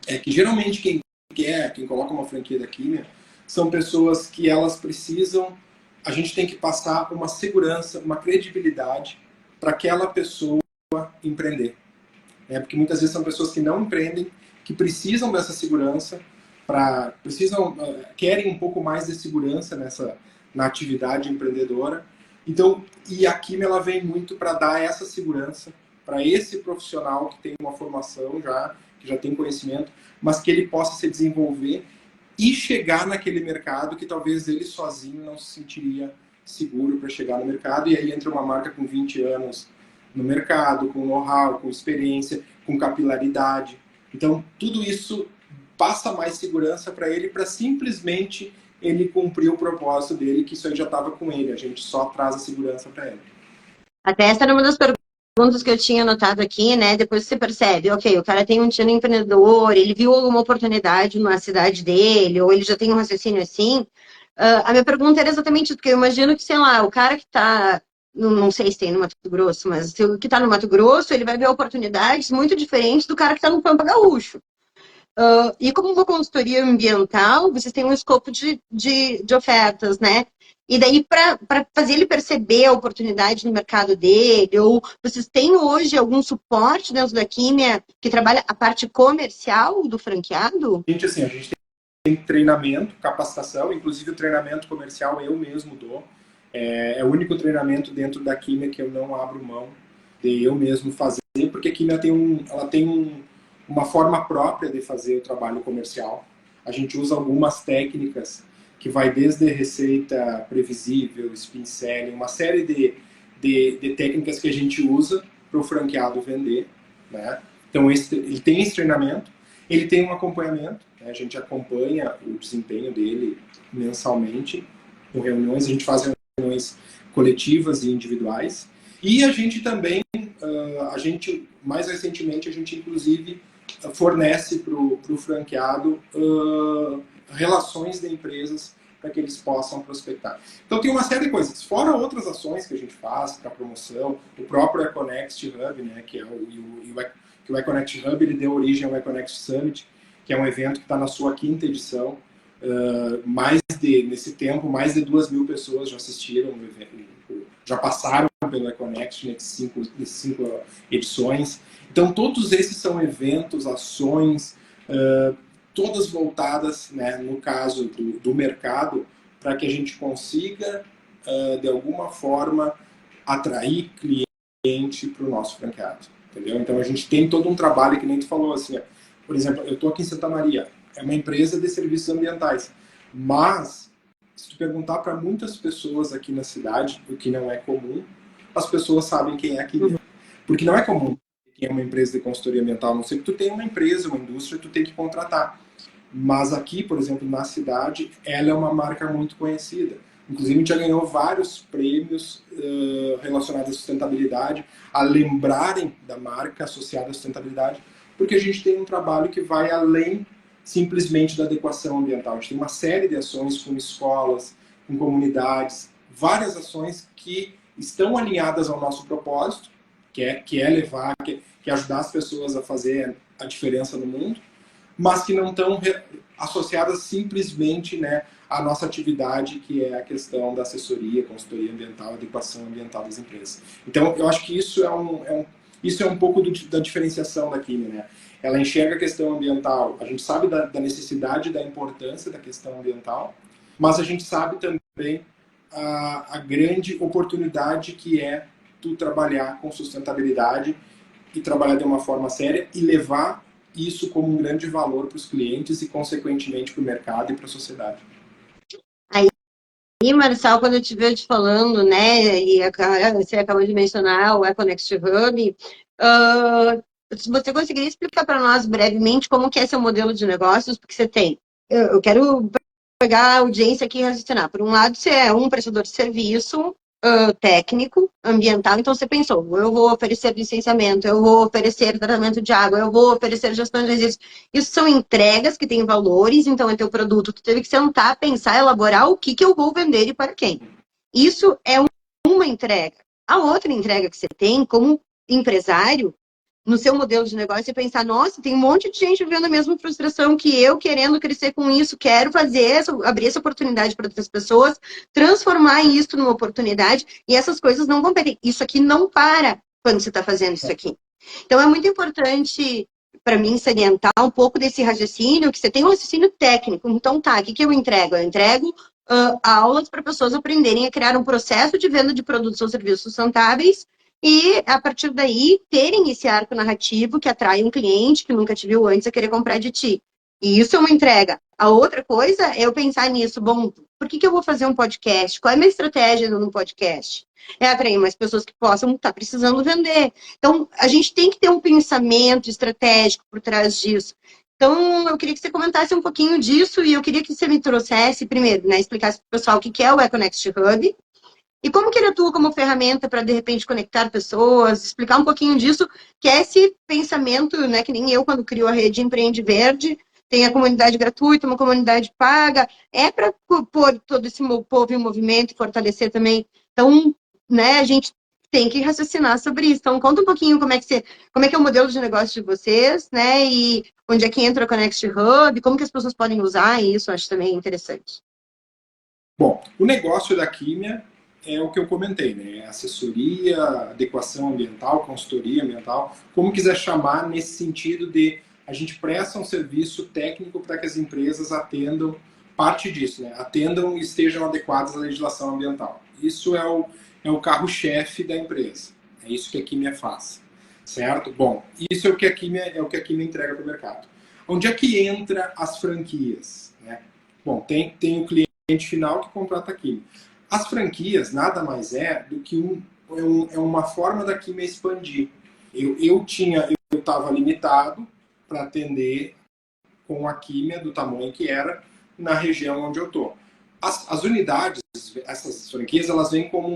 é que geralmente quem coloca uma franquia da Químia, são pessoas que elas precisam, a gente tem que passar uma segurança, uma credibilidade para aquela pessoa empreender. Porque muitas vezes são pessoas que não empreendem, que precisam dessa segurança, querem um pouco mais de segurança na atividade empreendedora. Então, e a Químia ela vem muito para dar essa segurança para esse profissional que tem uma formação que já tem conhecimento, mas que ele possa se desenvolver e chegar naquele mercado que talvez ele sozinho não se sentiria seguro para chegar no mercado. E aí entra uma marca com 20 anos no mercado, com know-how, com experiência, com capilaridade. Então, tudo isso passa mais segurança para ele, para simplesmente ele cumprir o propósito dele, que isso aí já estava com ele. A gente só traz a segurança para ele. Até essa era uma das perguntas que eu tinha anotado aqui, né? Depois você percebe, ok, o cara tem um tino empreendedor, ele viu alguma oportunidade na cidade dele, ou ele já tem um raciocínio assim. A minha pergunta era exatamente isso, porque eu imagino que, sei lá, o cara que está, não sei se tem no Mato Grosso, mas o que está no Mato Grosso, ele vai ver oportunidades muito diferentes do cara que está no Pampa Gaúcho. E como uma consultoria ambiental, vocês têm um escopo de ofertas, né? E daí, para fazer ele perceber a oportunidade no mercado dele, ou vocês têm hoje algum suporte dentro da Químia que trabalha a parte comercial do franqueado? A gente tem treinamento, capacitação, inclusive o treinamento comercial eu mesmo dou. É o único treinamento dentro da Químia que eu não abro mão de eu mesmo fazer, porque a Químia ela tem uma forma própria de fazer o trabalho comercial. A gente usa algumas técnicas que vai desde receita previsível, spin selling, uma série de técnicas que a gente usa para o franqueado vender, né? Então ele tem esse treinamento, ele tem um acompanhamento, né? A gente acompanha o desempenho dele mensalmente, com reuniões, a gente faz reuniões coletivas e individuais, e a gente também, mais recentemente, a gente inclusive fornece para o franqueado relações de empresas para que eles possam prospectar. Então tem uma série de coisas, fora outras ações que a gente faz para promoção, o próprio Econext Hub, né, que é o Econext Hub, ele deu origem ao Econext Summit, que é um evento que está na sua 5ª edição. Nesse tempo, mais de 2.000 pessoas já assistiram o evento, já passaram pelo Econext nesses 5 edições. Então todos esses são eventos, ações, todas voltadas, né, no caso do mercado, para que a gente consiga, de alguma forma, atrair cliente para o nosso franqueado. Entendeu? Então a gente tem todo um trabalho que nem tu falou, assim, por exemplo, eu estou aqui em Santa Maria, é uma empresa de serviços ambientais, mas se tu perguntar para muitas pessoas aqui na cidade, o que não é comum, as pessoas sabem quem é aqui dentro. Porque não é comum quem é uma empresa de consultoria ambiental, a não ser que tu tenha uma empresa, uma indústria, tu tem que contratar. Mas aqui, por exemplo, na cidade, ela é uma marca muito conhecida. Inclusive, a gente já ganhou vários prêmios relacionados à sustentabilidade, a lembrarem da marca associada à sustentabilidade, porque a gente tem um trabalho que vai além simplesmente da adequação ambiental. A gente tem uma série de ações com escolas, com comunidades, várias ações que estão alinhadas ao nosso propósito, que é levar, que é ajudar as pessoas a fazer a diferença no mundo, mas que não estão associadas simplesmente, né, à nossa atividade, que é a questão da assessoria, consultoria ambiental, adequação ambiental das empresas. Então, eu acho que isso Isso é um pouco da diferenciação da Químia, né? Ela enxerga a questão ambiental, a gente sabe da necessidade e da importância da questão ambiental, mas a gente sabe também a grande oportunidade que é tu trabalhar com sustentabilidade e trabalhar de uma forma séria e levar isso como um grande valor para os clientes e, consequentemente, para o mercado e para a sociedade. E, Marcel, quando eu te vejo falando, né, e você acabou de mencionar o Econext Hub, se você conseguiria explicar para nós brevemente como que é seu modelo de negócios, porque você tem, eu quero pegar a audiência aqui e raciocinar. Por um lado, você é um prestador de serviço técnico, ambiental, então você pensou, eu vou oferecer licenciamento, eu vou oferecer tratamento de água, eu vou oferecer gestão de resíduos. Isso são entregas que têm valores, então é teu produto, tu teve que sentar, pensar, elaborar o que eu vou vender e para quem. Isso é uma entrega. A outra entrega que você tem como empresário no seu modelo de negócio e pensar, nossa, tem um monte de gente vivendo a mesma frustração que eu, querendo crescer com isso, quero fazer, abrir essa oportunidade para outras pessoas, transformar isso numa oportunidade, e essas coisas não competem. Isso aqui não para quando você está fazendo isso aqui. Então, é muito importante, para mim, salientar um pouco desse raciocínio, que você tem um raciocínio técnico. Então, tá, o que eu entrego? Eu entrego aulas para pessoas aprenderem a criar um processo de venda de produtos ou serviços sustentáveis e, a partir daí, terem esse arco narrativo que atrai um cliente que nunca te viu antes a querer comprar de ti. E isso é uma entrega. A outra coisa é eu pensar nisso. Bom, por que eu vou fazer um podcast? Qual é a minha estratégia no podcast? É atrair mais pessoas que possam estar precisando vender. Então, a gente tem que ter um pensamento estratégico por trás disso. Então, eu queria que você comentasse um pouquinho disso e eu queria que você me trouxesse, primeiro, né, explicasse para o pessoal o que é o Econext Hub, e como que ele atua como ferramenta para, de repente, conectar pessoas, explicar um pouquinho disso, que é esse pensamento, né, que nem eu, quando crio a rede Empreende Verde, tem a comunidade gratuita, uma comunidade paga, é para pôr todo esse povo em movimento e fortalecer também. Então, né, a gente tem que raciocinar sobre isso. Então, conta um pouquinho como é que é o modelo de negócio de vocês, né, e onde é que entra o Connect Hub, como que as pessoas podem usar isso, acho também interessante. Bom, o negócio da Químia é o que eu comentei, né? Assessoria, adequação ambiental, consultoria ambiental, como quiser chamar, nesse sentido de a gente presta um serviço técnico para que as empresas atendam parte disso, né? Atendam e estejam adequadas à legislação ambiental. Isso é o carro-chefe da empresa. É isso que a Químia faz, certo? Bom, isso é o que a Químia entrega para o mercado. Onde é que entra as franquias, né? Bom, tem o cliente final que contrata a Químia. As franquias nada mais é do que uma forma da Químia expandir. Eu estava limitado para atender com a Químia do tamanho que era na região onde eu estou. As unidades, essas franquias, elas vêm como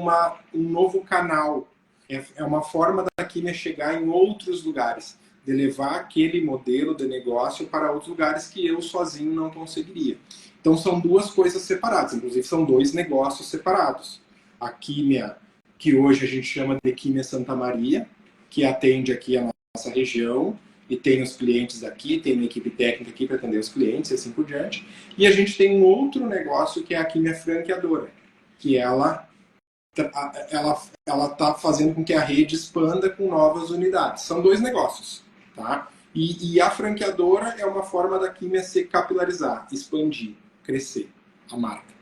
um novo canal. É uma forma da Químia chegar em outros lugares, de levar aquele modelo de negócio para outros lugares que eu sozinho não conseguiria. Então são duas coisas separadas, inclusive são dois negócios separados. A Químia, que hoje a gente chama de Químia Santa Maria, que atende aqui a nossa região, e tem os clientes aqui, tem uma equipe técnica aqui para atender os clientes e assim por diante. E a gente tem um outro negócio que é a Químia Franqueadora, que ela está fazendo com que a rede expanda com novas unidades. São dois negócios, tá? E a franqueadora é uma forma da Químia se capilarizar, expandir, crescer a marca.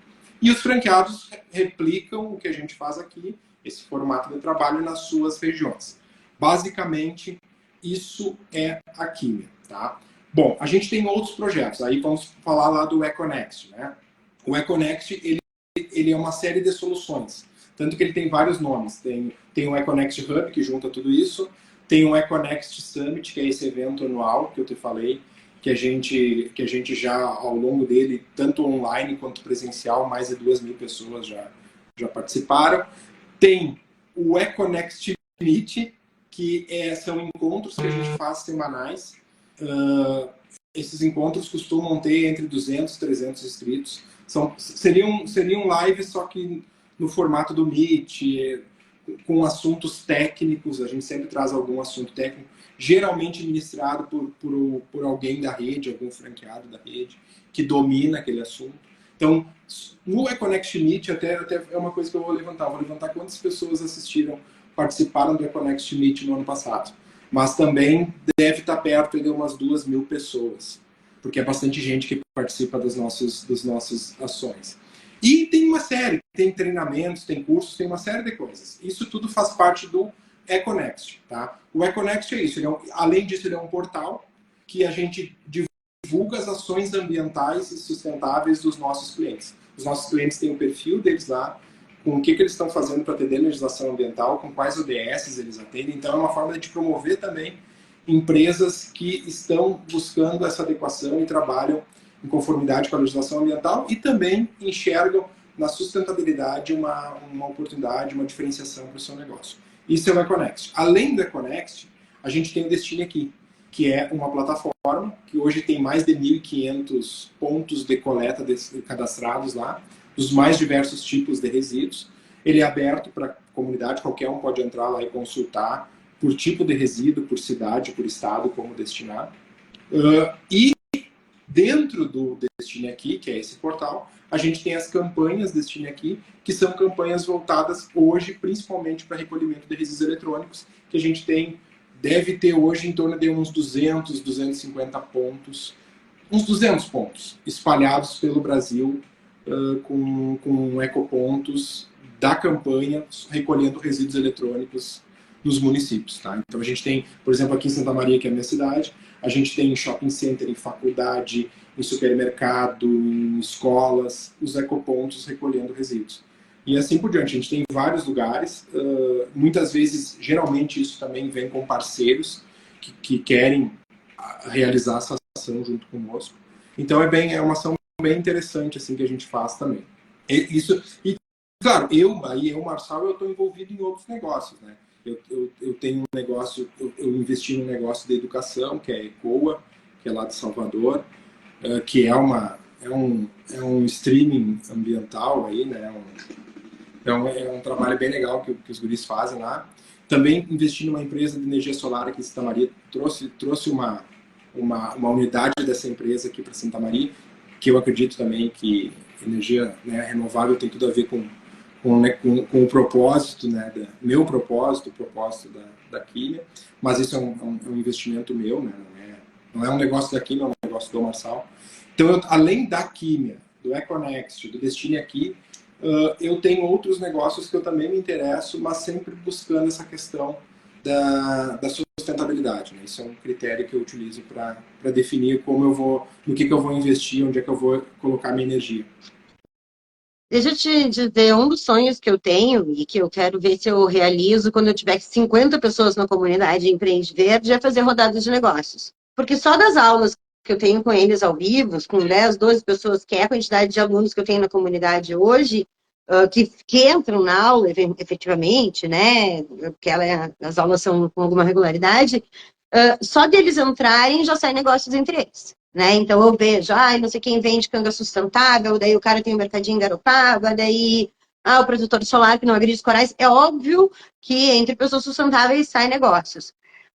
E os franqueados replicam o que a gente faz aqui, esse formato de trabalho nas suas regiões. Basicamente, isso é a Químia, tá? Bom, a gente tem outros projetos, aí vamos falar lá do Econext, né? O Econext, ele é uma série de soluções, tanto que ele tem vários nomes. Tem o Econext Hub, que junta tudo isso, tem o Econext Summit, que é esse evento anual que eu te falei, que a gente já, ao longo dele, tanto online quanto presencial, mais de 2.000 pessoas já participaram. Tem o Econext Meet, que são encontros que a gente faz semanais. Esses encontros costumam ter entre 200 e 300 inscritos. Seriam lives, só que no formato do Meet, com assuntos técnicos. A gente sempre traz algum assunto técnico, geralmente ministrado por alguém da rede, algum franqueado da rede, que domina aquele assunto. Então, no Econext Meet, até é uma coisa que eu vou levantar. Vou levantar quantas pessoas assistiram participaram do Econext Meet no ano passado. Mas também deve estar perto de umas 2.000 pessoas, porque é bastante gente que participa das nossas ações. E tem uma série, tem treinamentos, tem cursos, tem uma série de coisas. Isso tudo faz parte do Econext, tá? O Econext é isso, além disso ele é um portal que a gente divulga as ações ambientais e sustentáveis dos nossos clientes. Os nossos clientes têm o perfil deles lá, com o que eles estão fazendo para atender a legislação ambiental, com quais ODS eles atendem. Então é uma forma de promover também empresas que estão buscando essa adequação e trabalham em conformidade com a legislação ambiental e também enxergam na sustentabilidade uma oportunidade, uma diferenciação para o seu negócio. Isso é o Econext. Além do Econext, a gente tem o Destine Aqui, que é uma plataforma que hoje tem mais de 1.500 pontos de coleta cadastrados lá, dos mais diversos tipos de resíduos. Ele é aberto para a comunidade, qualquer um pode entrar lá e consultar por tipo de resíduo, por cidade, por estado, como destinar. E dentro do Destine Aqui, que é esse portal, a gente tem as campanhas Destine Aqui, que são campanhas voltadas hoje principalmente para recolhimento de resíduos eletrônicos, que a gente deve ter hoje em torno de uns 200, 250 pontos, uns 200 pontos espalhados pelo Brasil, com ecopontos da campanha recolhendo resíduos eletrônicos nos municípios. Tá? Então a gente tem, por exemplo, aqui em Santa Maria, que é a minha cidade, a gente tem em shopping center, em faculdade, em supermercado, em escolas, os ecopontos recolhendo resíduos. E assim por diante, a gente tem em vários lugares, muitas vezes, geralmente isso também vem com parceiros que querem realizar essa ação junto conosco. Então é uma ação bem interessante assim que a gente faz também. E claro, eu, Marçal, eu estou envolvido em outros negócios, né? Eu tenho um negócio, eu investi num negócio de educação, que é a ECOA, que é lá de Salvador, que é um streaming ambiental aí, né? É um trabalho bem legal que os guris fazem lá. Também investi numa empresa de energia solar aqui em Santa Maria, trouxe uma unidade dessa empresa aqui para Santa Maria, que eu acredito também que energia, né, renovável tem tudo a ver com o propósito, né, meu propósito, o propósito da Químia, mas isso é um investimento meu, né, não é um negócio da Químia, é um negócio do Marçal. Então, além da Químia, do Econext, do Destine Aqui, eu tenho outros negócios que eu também me interesso, mas sempre buscando essa questão da sustentabilidade. Né? Isso é um critério que eu utilizo para definir no que eu vou investir, onde é que eu vou colocar minha energia. Deixa eu te dizer, um dos sonhos que eu tenho e que eu quero ver se eu realizo quando eu tiver 50 pessoas na comunidade Empreende Verde é fazer rodadas de negócios. Porque só das aulas que eu tenho com eles ao vivo, com 10, 12 pessoas, que é a quantidade de alunos que eu tenho na comunidade hoje, que entram na aula efetivamente, né? Porque as aulas são com alguma regularidade, só deles entrarem já saem negócios entre eles. Né? Então eu vejo, não sei quem vende canga sustentável, daí o cara tem um mercadinho em Garopaba, daí o produtor solar que não agride os corais. É óbvio que entre pessoas sustentáveis saem negócios.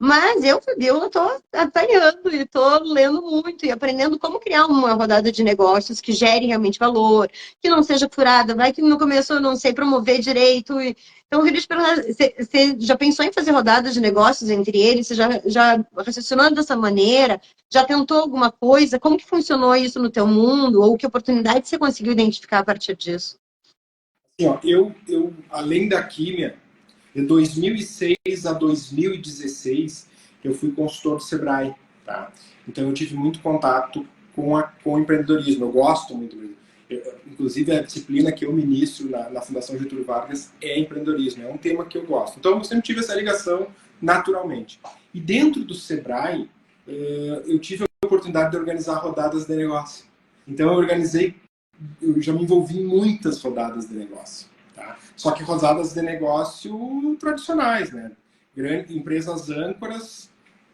Mas eu, Fabiola, estou apanhando e estou lendo muito e aprendendo como criar uma rodada de negócios que gere realmente valor, que não seja furada, vai que no começo eu não sei promover direito. Então, eu queria te perguntar, você já pensou em fazer rodadas de negócios entre eles? Você já raciocinou dessa maneira? Já tentou alguma coisa? Como que funcionou isso no teu mundo? Ou que oportunidade você conseguiu identificar a partir disso? Assim, ó, eu além da Químia, de 2006 a 2016, eu fui consultor do Sebrae, tá? Então eu tive muito contato com o empreendedorismo. Eu gosto muito. Inclusive a disciplina que eu ministro na Fundação Getúlio Vargas é empreendedorismo. É um tema que eu gosto. Então eu sempre tive essa ligação naturalmente. E dentro do Sebrae, eu tive a oportunidade de organizar rodadas de negócio. Então eu já me envolvi em muitas rodadas de negócio. Tá? Só que rodadas de negócio tradicionais, né? Empresas âncoras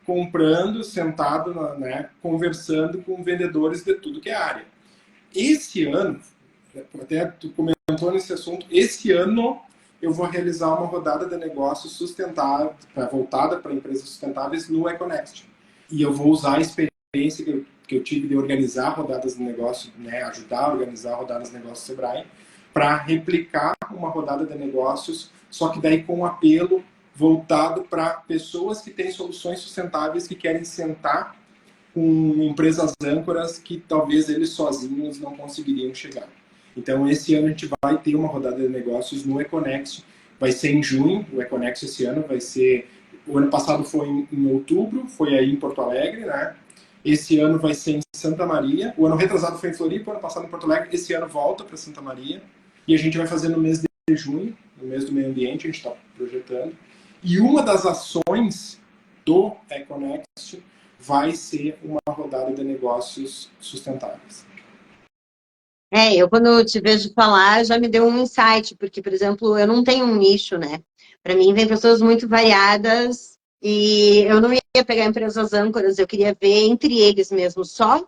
comprando, sentado, né, conversando com vendedores de tudo que é área. Esse ano, até tu comentou nesse assunto, esse ano eu vou realizar uma rodada de negócios sustentável, voltada para empresas sustentáveis no Econext. E eu vou usar a experiência que eu tive de organizar rodadas de negócio, né, ajudar a organizar rodadas de negócio Sebrae, para replicar uma rodada de negócios, só que daí com apelo voltado para pessoas que têm soluções sustentáveis que querem sentar com empresas âncoras que talvez eles sozinhos não conseguiriam chegar. Então, esse ano a gente vai ter uma rodada de negócios no Econexo. Vai ser em junho, o Econexo esse ano vai ser... O ano passado foi em outubro, foi aí em Porto Alegre, né? Esse ano vai ser em Santa Maria. O ano retrasado foi em Floripa, o ano passado em Porto Alegre. Esse ano volta para Santa Maria. E a gente vai fazer no mês de junho, no mês do meio ambiente, a gente está projetando. E uma das ações do Econext vai ser uma rodada de negócios sustentáveis. Eu quando te vejo falar, já me deu um insight, porque, por exemplo, eu não tenho um nicho, né? Para mim, vem pessoas muito variadas e eu não ia pegar empresas âncoras, eu queria ver entre eles mesmo, só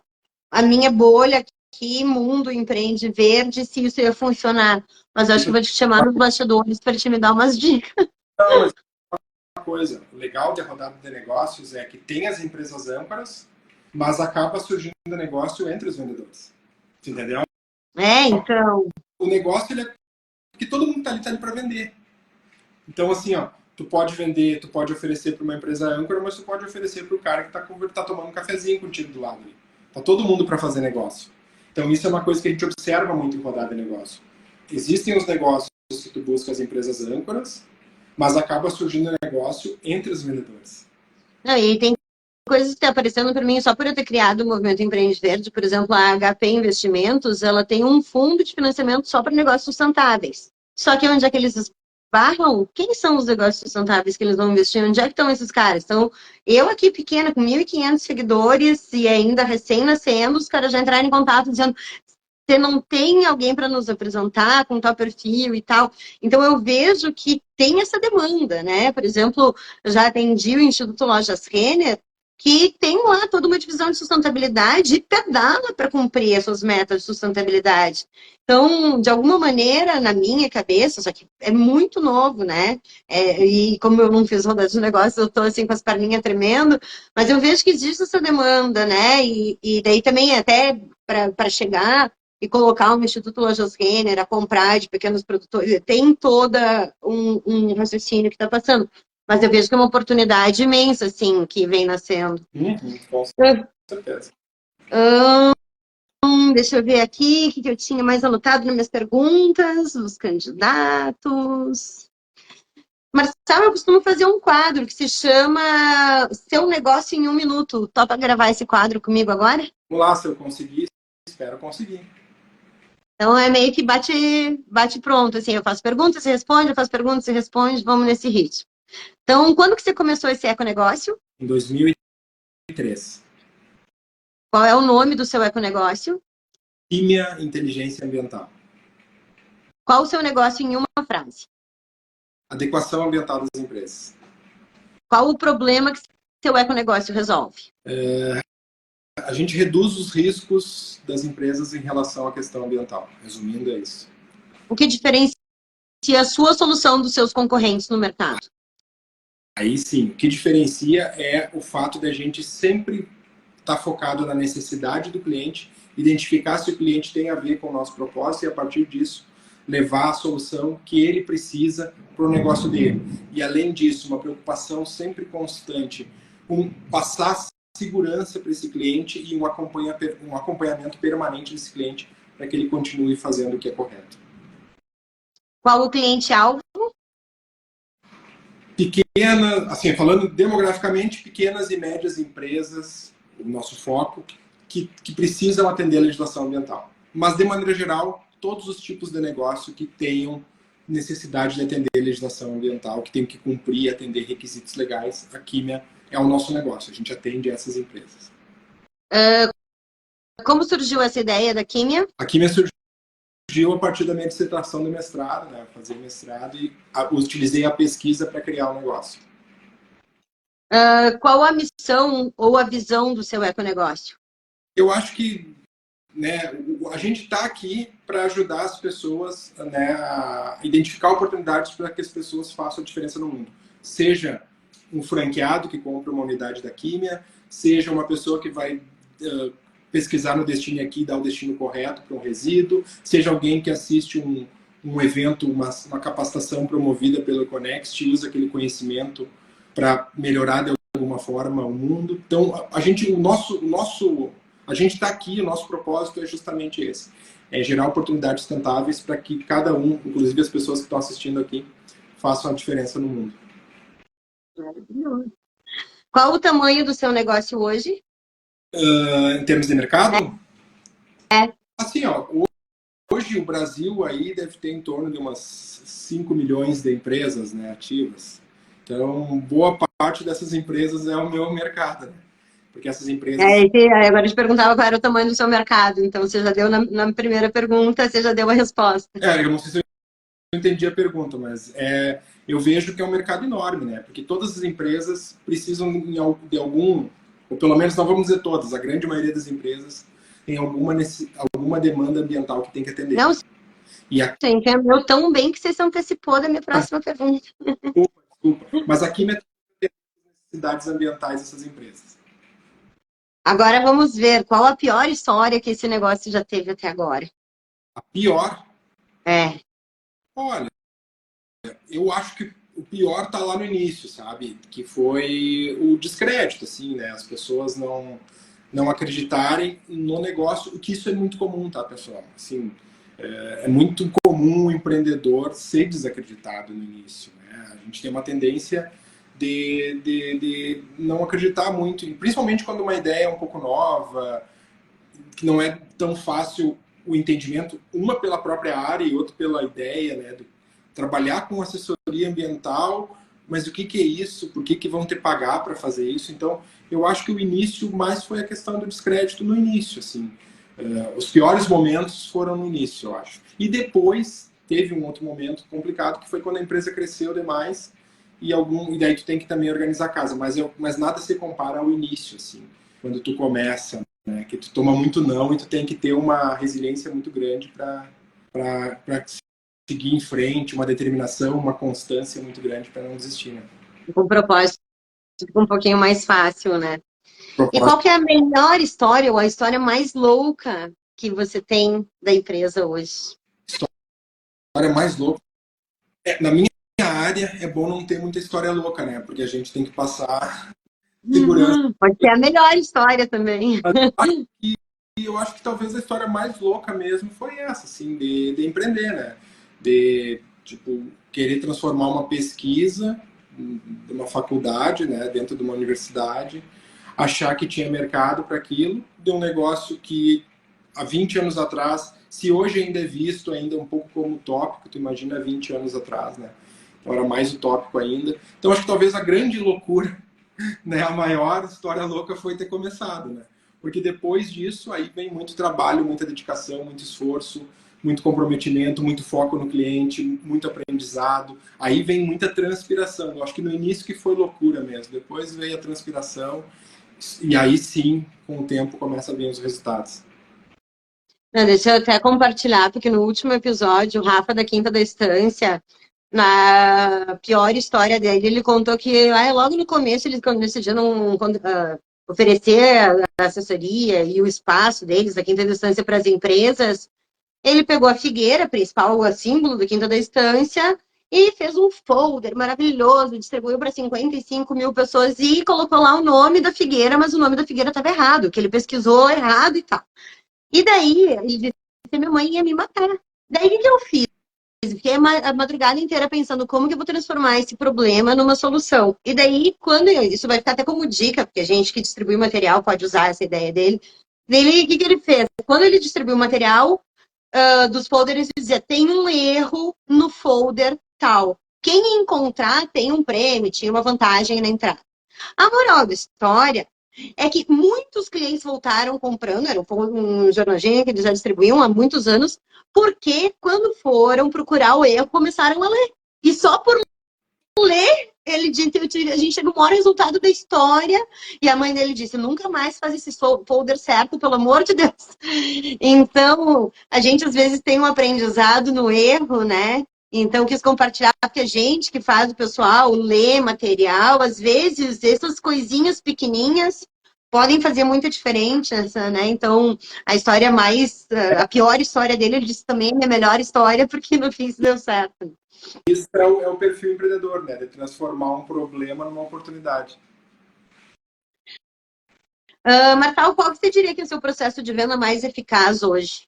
a minha bolha aqui, mundo empreende verde, se isso ia funcionar. Mas eu acho que eu vou te chamar nos bastidores para te me dar umas dicas. Não, mas uma coisa, o legal da rodada de negócios é que tem as empresas âncoras, mas acaba surgindo negócio entre os vendedores. Entendeu? Então. O negócio, ele é... Porque todo mundo tá ali para vender. Então, assim, ó, tu pode vender, tu pode oferecer para uma empresa âncora, mas tu pode oferecer para o cara que tá tomando um cafezinho contigo do lado ali. Tá todo mundo para fazer negócio. Então, isso é uma coisa que a gente observa muito em rodada de negócio. Existem os negócios que tu busca as empresas âncoras, mas acaba surgindo negócio entre os vendedores. Não, e tem coisas que estão aparecendo para mim só por eu ter criado o movimento Empreende Verde. Por exemplo, a HP Investimentos, ela tem um fundo de financiamento só para negócios sustentáveis. Só que onde é que eles esbarram? Quem são os negócios sustentáveis que eles vão investir? Onde é que estão esses caras? Então, eu aqui pequena, com 1.500 seguidores e ainda recém-nascendo, os caras já entraram em contato dizendo: você não tem alguém para nos apresentar com tal perfil e tal. Então, eu vejo que tem essa demanda, né? Por exemplo, eu já atendi o Instituto Lojas Renner, que tem lá toda uma divisão de sustentabilidade e pedala para cumprir as suas metas de sustentabilidade. Então, de alguma maneira, na minha cabeça, só que é muito novo, né? E como eu não fiz rodada de negócios, eu estou assim com as perninhas tremendo, mas eu vejo que existe essa demanda, né? E daí também até para chegar e colocar um Instituto Lojas Renner a comprar de pequenos produtores, tem toda um raciocínio que está passando. Mas eu vejo que é uma oportunidade imensa, assim, que vem nascendo. Com certeza. Deixa eu ver aqui o que eu tinha mais anotado nas minhas perguntas, os candidatos. Marcelo, eu costumo fazer um quadro que se chama Seu Negócio em 1 Minuto. Topa gravar esse quadro comigo agora? Vamos lá, se eu conseguir, espero conseguir. Então é meio que bate pronto, assim, eu faço perguntas, você responde, eu faço perguntas, você responde, vamos nesse ritmo. Então, quando que você começou esse econegócio? Em 2003. Qual é o nome do seu econegócio? Químia, inteligência ambiental. Qual o seu negócio em uma frase? Adequação ambiental das empresas. Qual o problema que seu econegócio resolve? A gente reduz os riscos das empresas em relação à questão ambiental. Resumindo, é isso. O que diferencia a sua solução dos seus concorrentes no mercado? Aí sim, o que diferencia é o fato de a gente sempre estar focado na necessidade do cliente, identificar se o cliente tem a ver com o nosso propósito e, a partir disso, levar a solução que ele precisa para o negócio dele. E, além disso, uma preocupação sempre constante com passar segurança para esse cliente e um acompanhamento permanente desse cliente para que ele continue fazendo o que é correto. Qual o cliente-alvo? Pequenas, assim, falando demograficamente, pequenas e médias empresas, o nosso foco, que precisam atender a legislação ambiental. Mas, de maneira geral, todos os tipos de negócio que tenham necessidade de atender a legislação ambiental, que tenham que cumprir e atender requisitos legais, a Químia é o nosso negócio, a gente atende essas empresas. Como surgiu essa ideia da Químia? A Químia surgiu a partir da minha dissertação do mestrado, né? Fazer mestrado e utilizei a pesquisa para criar o negócio. Qual a missão ou a visão do seu econegócio? Eu acho que, né, a gente está aqui para ajudar as pessoas, né, a identificar oportunidades para que as pessoas façam a diferença no mundo. Seja um franqueado que compra uma unidade da Químia, seja uma pessoa que vai pesquisar no Destiny aqui e dar o destino correto para um resíduo, seja alguém que assiste um evento, uma capacitação promovida pelo Connext, usa aquele conhecimento para melhorar de alguma forma o mundo. Então, a gente está aqui, o nosso propósito é justamente esse, é gerar oportunidades sustentáveis para que cada um, inclusive as pessoas que estão assistindo aqui, façam a diferença no mundo. Qual o tamanho do seu negócio hoje? Em termos de mercado? É. Assim, ó, hoje o Brasil aí deve ter em torno de umas 5 milhões de empresas, né, ativas. Então, boa parte dessas empresas é o meu mercado, né? Porque essas empresas... Agora eu te perguntava qual era o tamanho do seu mercado, então você já deu na primeira pergunta, você já deu a resposta. Eu não sei se eu entendi a pergunta, mas eu vejo que é um mercado enorme, né? Porque todas as empresas precisam de algum, ou pelo menos não vamos dizer todas, a grande maioria das empresas tem alguma demanda ambiental que tem que atender. Não, você entendeu tão bem que você se antecipou da minha próxima pergunta. Desculpa. Mas aqui tem necessidades ambientais dessas empresas. Agora vamos ver qual a pior história que esse negócio já teve até agora. A pior? É. Olha, eu acho que o pior está lá no início, sabe? Que foi o descrédito, assim, né? As pessoas não acreditarem no negócio, o que isso é muito comum, tá, pessoal? Assim, é muito comum o empreendedor ser desacreditado no início, né? A gente tem uma tendência de não acreditar muito, principalmente quando uma ideia é um pouco nova, que não é tão fácil o entendimento, uma pela própria área e outra pela ideia, né? Trabalhar com assessoria ambiental, mas o que é isso? Por que vão ter que pagar para fazer isso? Então, eu acho que o início mais foi a questão do descrédito no início, assim. Os piores momentos foram no início, eu acho. E depois teve um outro momento complicado, que foi quando a empresa cresceu demais e daí tu tem que também organizar a casa. Mas nada se compara ao início, assim, quando tu começa, né? Que tu toma muito não e tu tem que ter uma resiliência muito grande para seguir em frente, uma determinação, uma constância muito grande para não desistir, né? Com propósito, fica um pouquinho mais fácil, né? E qual que é a melhor história ou a história mais louca que você tem da empresa hoje? História mais louca? Na minha área é bom não ter muita história louca, né? Porque a gente tem que passar segurança. Pode ser a melhor história também. Eu acho que talvez a história mais louca mesmo foi essa, assim, de empreender, né? De, tipo, querer transformar uma pesquisa de uma faculdade, né, dentro de uma universidade, achar que tinha mercado para aquilo, de um negócio que há 20 anos atrás, se hoje ainda é visto ainda um pouco como utópico, tu imagina 20 anos atrás, né? Então era mais utópico ainda. Então acho que talvez a grande loucura, né, a maior história louca foi ter começado, né? Porque depois disso aí vem muito trabalho, muita dedicação, muito esforço, muito comprometimento, muito foco no cliente, muito aprendizado. Aí vem muita transpiração. Eu acho que no início que foi loucura mesmo. Depois veio a transpiração e aí sim, com o tempo, começa a vir os resultados. Não, deixa eu até compartilhar, porque no último episódio, o Rafa da Quinta da Estância, na pior história dele, ele contou que logo no começo, eles decidiram oferecer a assessoria e o espaço deles, da Quinta da Estância, para as empresas. Ele pegou a figueira principal, o símbolo da Quinta da Estância, e fez um folder maravilhoso, distribuiu para 55 mil pessoas e colocou lá o nome da figueira, mas o nome da figueira estava errado, que ele pesquisou errado e tal. E daí, ele disse que minha mãe ia me matar. Daí, o que eu fiz? Fiquei a madrugada inteira pensando como que eu vou transformar esse problema numa solução. E daí, isso vai ficar até como dica, porque a gente que distribui o material pode usar essa ideia dele. Daí, o que ele fez? Quando ele distribuiu o material dos folders, ele dizia, tem um erro no folder tal. Quem encontrar tem um prêmio, tinha uma vantagem na entrada. A moral da história é que muitos clientes voltaram comprando, era um jornalzinho que eles já distribuíam há muitos anos, porque quando foram procurar o erro, começaram a ler. E só por ler, ele disse, a gente chega no maior resultado da história, e a mãe dele disse, nunca mais faz esse folder certo, pelo amor de Deus. Então, a gente às vezes tem um aprendizado no erro, né? Então, quis compartilhar, porque a gente que faz o pessoal ler material, às vezes, essas coisinhas pequenininhas podem fazer muita diferença, né? Então, a pior história dele, ele disse também é a melhor história, porque no fim isso deu certo. Isso é o perfil empreendedor, né? De transformar um problema numa oportunidade. Martal, qual que você diria que é o seu processo de venda mais eficaz hoje?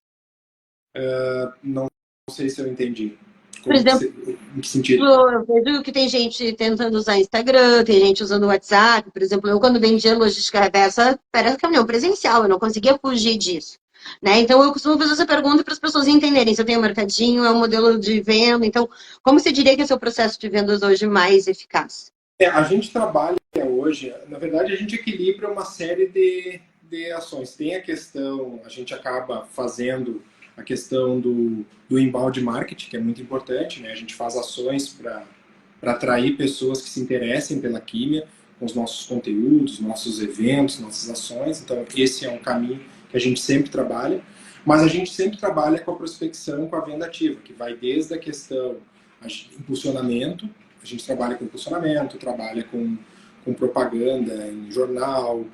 Não sei se eu entendi. Por exemplo, Em que sentido? eu vejo que tem gente tentando usar Instagram, tem gente usando WhatsApp. Por exemplo, eu quando vendia logística reversa, era caminhão presencial, eu não conseguia fugir disso. Né? Então, eu costumo fazer essa pergunta para as pessoas entenderem se eu tenho um mercadinho, é um modelo de venda. Então, como você diria que é o seu processo de vendas hoje mais eficaz? A gente trabalha hoje, na verdade, a gente equilibra uma série de ações. Tem a questão, a gente acaba fazendo a questão do inbound marketing, que é muito importante, né? A gente faz ações para atrair pessoas que se interessem pela química, com os nossos conteúdos, nossos eventos, nossas ações. Então, esse é um caminho que a gente sempre trabalha. Mas a gente sempre trabalha com a prospecção, com a venda ativa, que vai desde a questão impulsionamento. A gente trabalha com impulsionamento, trabalha com propaganda em jornal,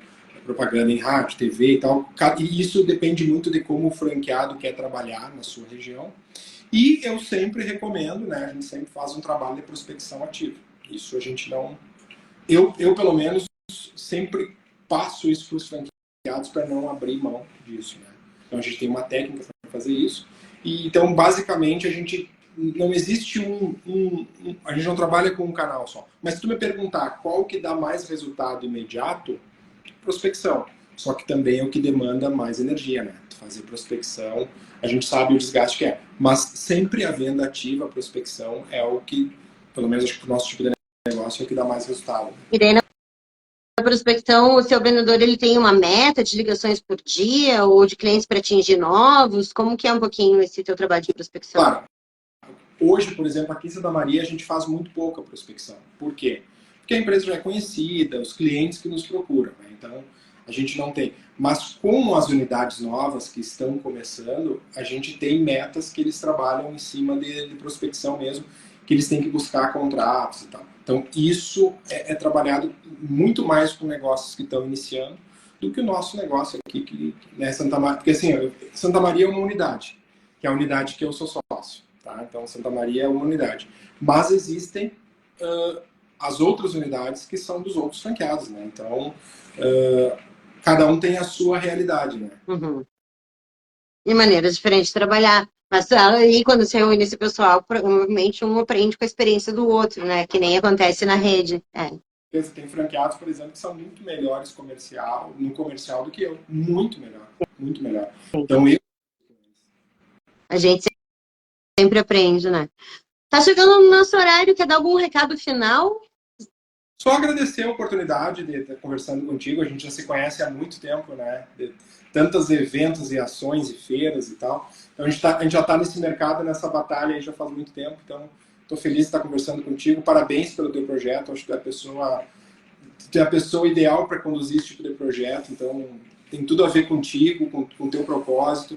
propaganda em rádio, TV e tal. E isso depende muito de como o franqueado quer trabalhar na sua região. E eu sempre recomendo, né? A gente sempre faz um trabalho de prospecção ativa. Isso a gente não... Eu pelo menos, sempre passo isso para os franqueados para não abrir mão disso, né? Então a gente tem uma técnica para fazer isso. E, então, basicamente, a gente não existe a gente não trabalha com um canal só. Mas se tu me perguntar qual que dá mais resultado imediato, prospecção. Só que também é o que demanda mais energia, né? Fazer prospecção, a gente sabe o desgaste que é. Mas sempre a venda ativa, a prospecção, é o que, pelo menos acho que o nosso tipo de negócio, é o que dá mais resultado. E daí, na prospecção, o seu vendedor ele tem uma meta de ligações por dia ou de clientes para atingir novos? Como que é um pouquinho esse teu trabalho de prospecção? Claro. Hoje, por exemplo, aqui em Santa Maria, a gente faz muito pouca prospecção. Por quê? Porque a empresa já é conhecida, os clientes que nos procuram, né? Então, a gente não tem. Mas com as unidades novas que estão começando, a gente tem metas que eles trabalham em cima de prospecção mesmo, que eles têm que buscar contratos e tal. Então, isso é trabalhado muito mais com negócios que estão iniciando do que o nosso negócio aqui, que né, Santa Maria. Porque assim, Santa Maria é uma unidade, que é a unidade que eu sou sócio. Tá? Então, Santa Maria é uma unidade. Mas existem as outras unidades que são dos outros franqueados, né? Então, cada um tem a sua realidade, né? Uhum. E maneiras diferentes de trabalhar. Mas aí, quando você reúne esse pessoal, provavelmente um aprende com a experiência do outro, né? Que nem acontece na rede. Tem franqueados, por exemplo, que são muito melhores no comercial do que eu. Muito melhor. Muito melhor. Então, A gente sempre aprende, né? Tá chegando no nosso horário, quer dar algum recado final? Só agradecer a oportunidade de estar conversando contigo. A gente já se conhece há muito tempo, né? De tantos eventos e ações e feiras e tal. Então a gente já está nesse mercado, nessa batalha aí já faz muito tempo. Então estou feliz de estar conversando contigo. Parabéns pelo teu projeto. Acho que tu é a pessoa ideal para conduzir esse tipo de projeto. Então tem tudo a ver contigo, com o teu propósito,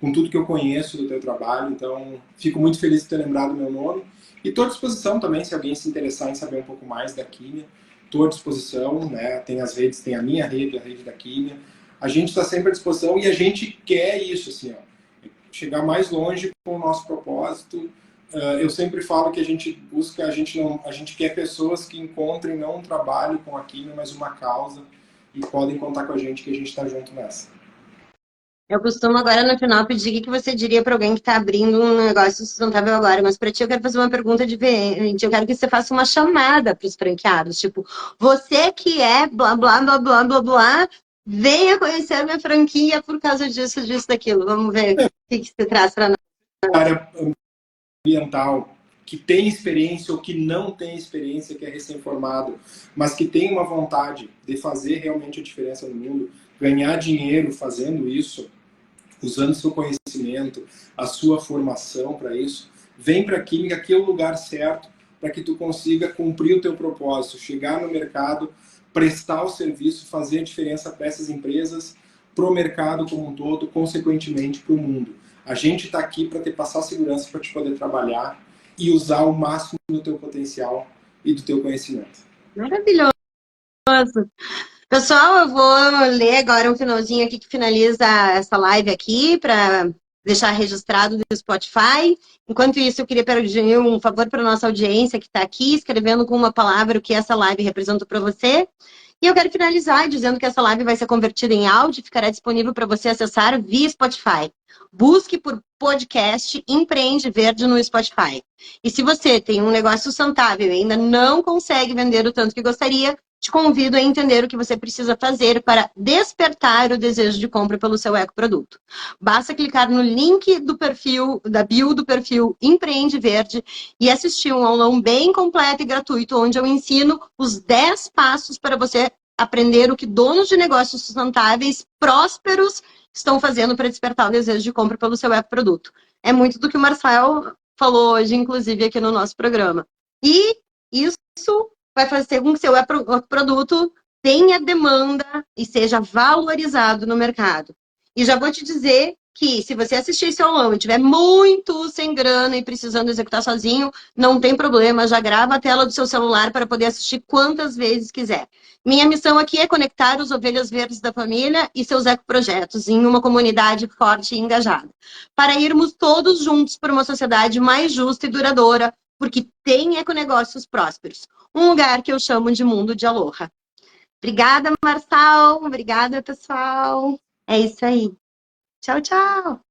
com tudo que eu conheço do teu trabalho. Então fico muito feliz de ter lembrado o meu nome. E estou à disposição também, se alguém se interessar em saber um pouco mais da Químia. Estou à disposição, né? Tem as redes, tem a minha rede, a rede da Químia. A gente está sempre à disposição e a gente quer isso, assim, ó, chegar mais longe com o nosso propósito. Eu sempre falo que a gente busca, a gente quer pessoas que encontrem não um trabalho com a Químia, mas uma causa e podem contar com a gente que a gente está junto nessa. Eu costumo agora no final pedir o que você diria para alguém que está abrindo um negócio sustentável agora, mas para ti eu quero fazer uma pergunta diferente. Eu quero que você faça uma chamada para os franqueados, tipo, você que é blá blá blá blá blá blá, venha conhecer a minha franquia por causa disso, disso, daquilo. Vamos ver o que você traz para nós. Área ambiental que tem experiência ou que não tem experiência, que é recém-formado, mas que tem uma vontade de fazer realmente a diferença no mundo, ganhar dinheiro fazendo isso, usando seu conhecimento, a sua formação para isso, vem para a Química, que é o lugar certo para que tu consiga cumprir o teu propósito, chegar no mercado, prestar o serviço, fazer a diferença para essas empresas, para o mercado como um todo, consequentemente para o mundo. A gente está aqui para te passar segurança para te poder trabalhar e usar o máximo do teu potencial e do teu conhecimento. Maravilhoso. Pessoal, eu vou ler agora um finalzinho aqui que finaliza essa live aqui para deixar registrado no Spotify. Enquanto isso, eu queria pedir um favor para nossa audiência que está aqui, escrevendo com uma palavra o que essa live representa para você. E eu quero finalizar dizendo que essa live vai ser convertida em áudio e ficará disponível para você acessar via Spotify. Busque por podcast Empreende Verde no Spotify. E se você tem um negócio sustentável e ainda não consegue vender o tanto que gostaria, te convido a entender o que você precisa fazer para despertar o desejo de compra pelo seu ecoproduto. Basta clicar no link do perfil, da bio do perfil Empreende Verde e assistir um aulão bem completo e gratuito, onde eu ensino os 10 passos para você aprender o que donos de negócios sustentáveis prósperos estão fazendo para despertar o desejo de compra pelo seu ecoproduto. É muito do que o Marcel falou hoje, inclusive, aqui no nosso programa. E isso vai fazer com que seu produto tenha demanda e seja valorizado no mercado. E já vou te dizer que se você assistir esse aulão e tiver muito sem grana e precisando executar sozinho, não tem problema, já grava a tela do seu celular para poder assistir quantas vezes quiser. Minha missão aqui é conectar os ovelhas verdes da família e seus ecoprojetos em uma comunidade forte e engajada, para irmos todos juntos por uma sociedade mais justa e duradoura, porque tem econegócios prósperos. Um lugar que eu chamo de mundo de Aloha. Obrigada, Marçal. Obrigada, pessoal. É isso aí. Tchau, tchau.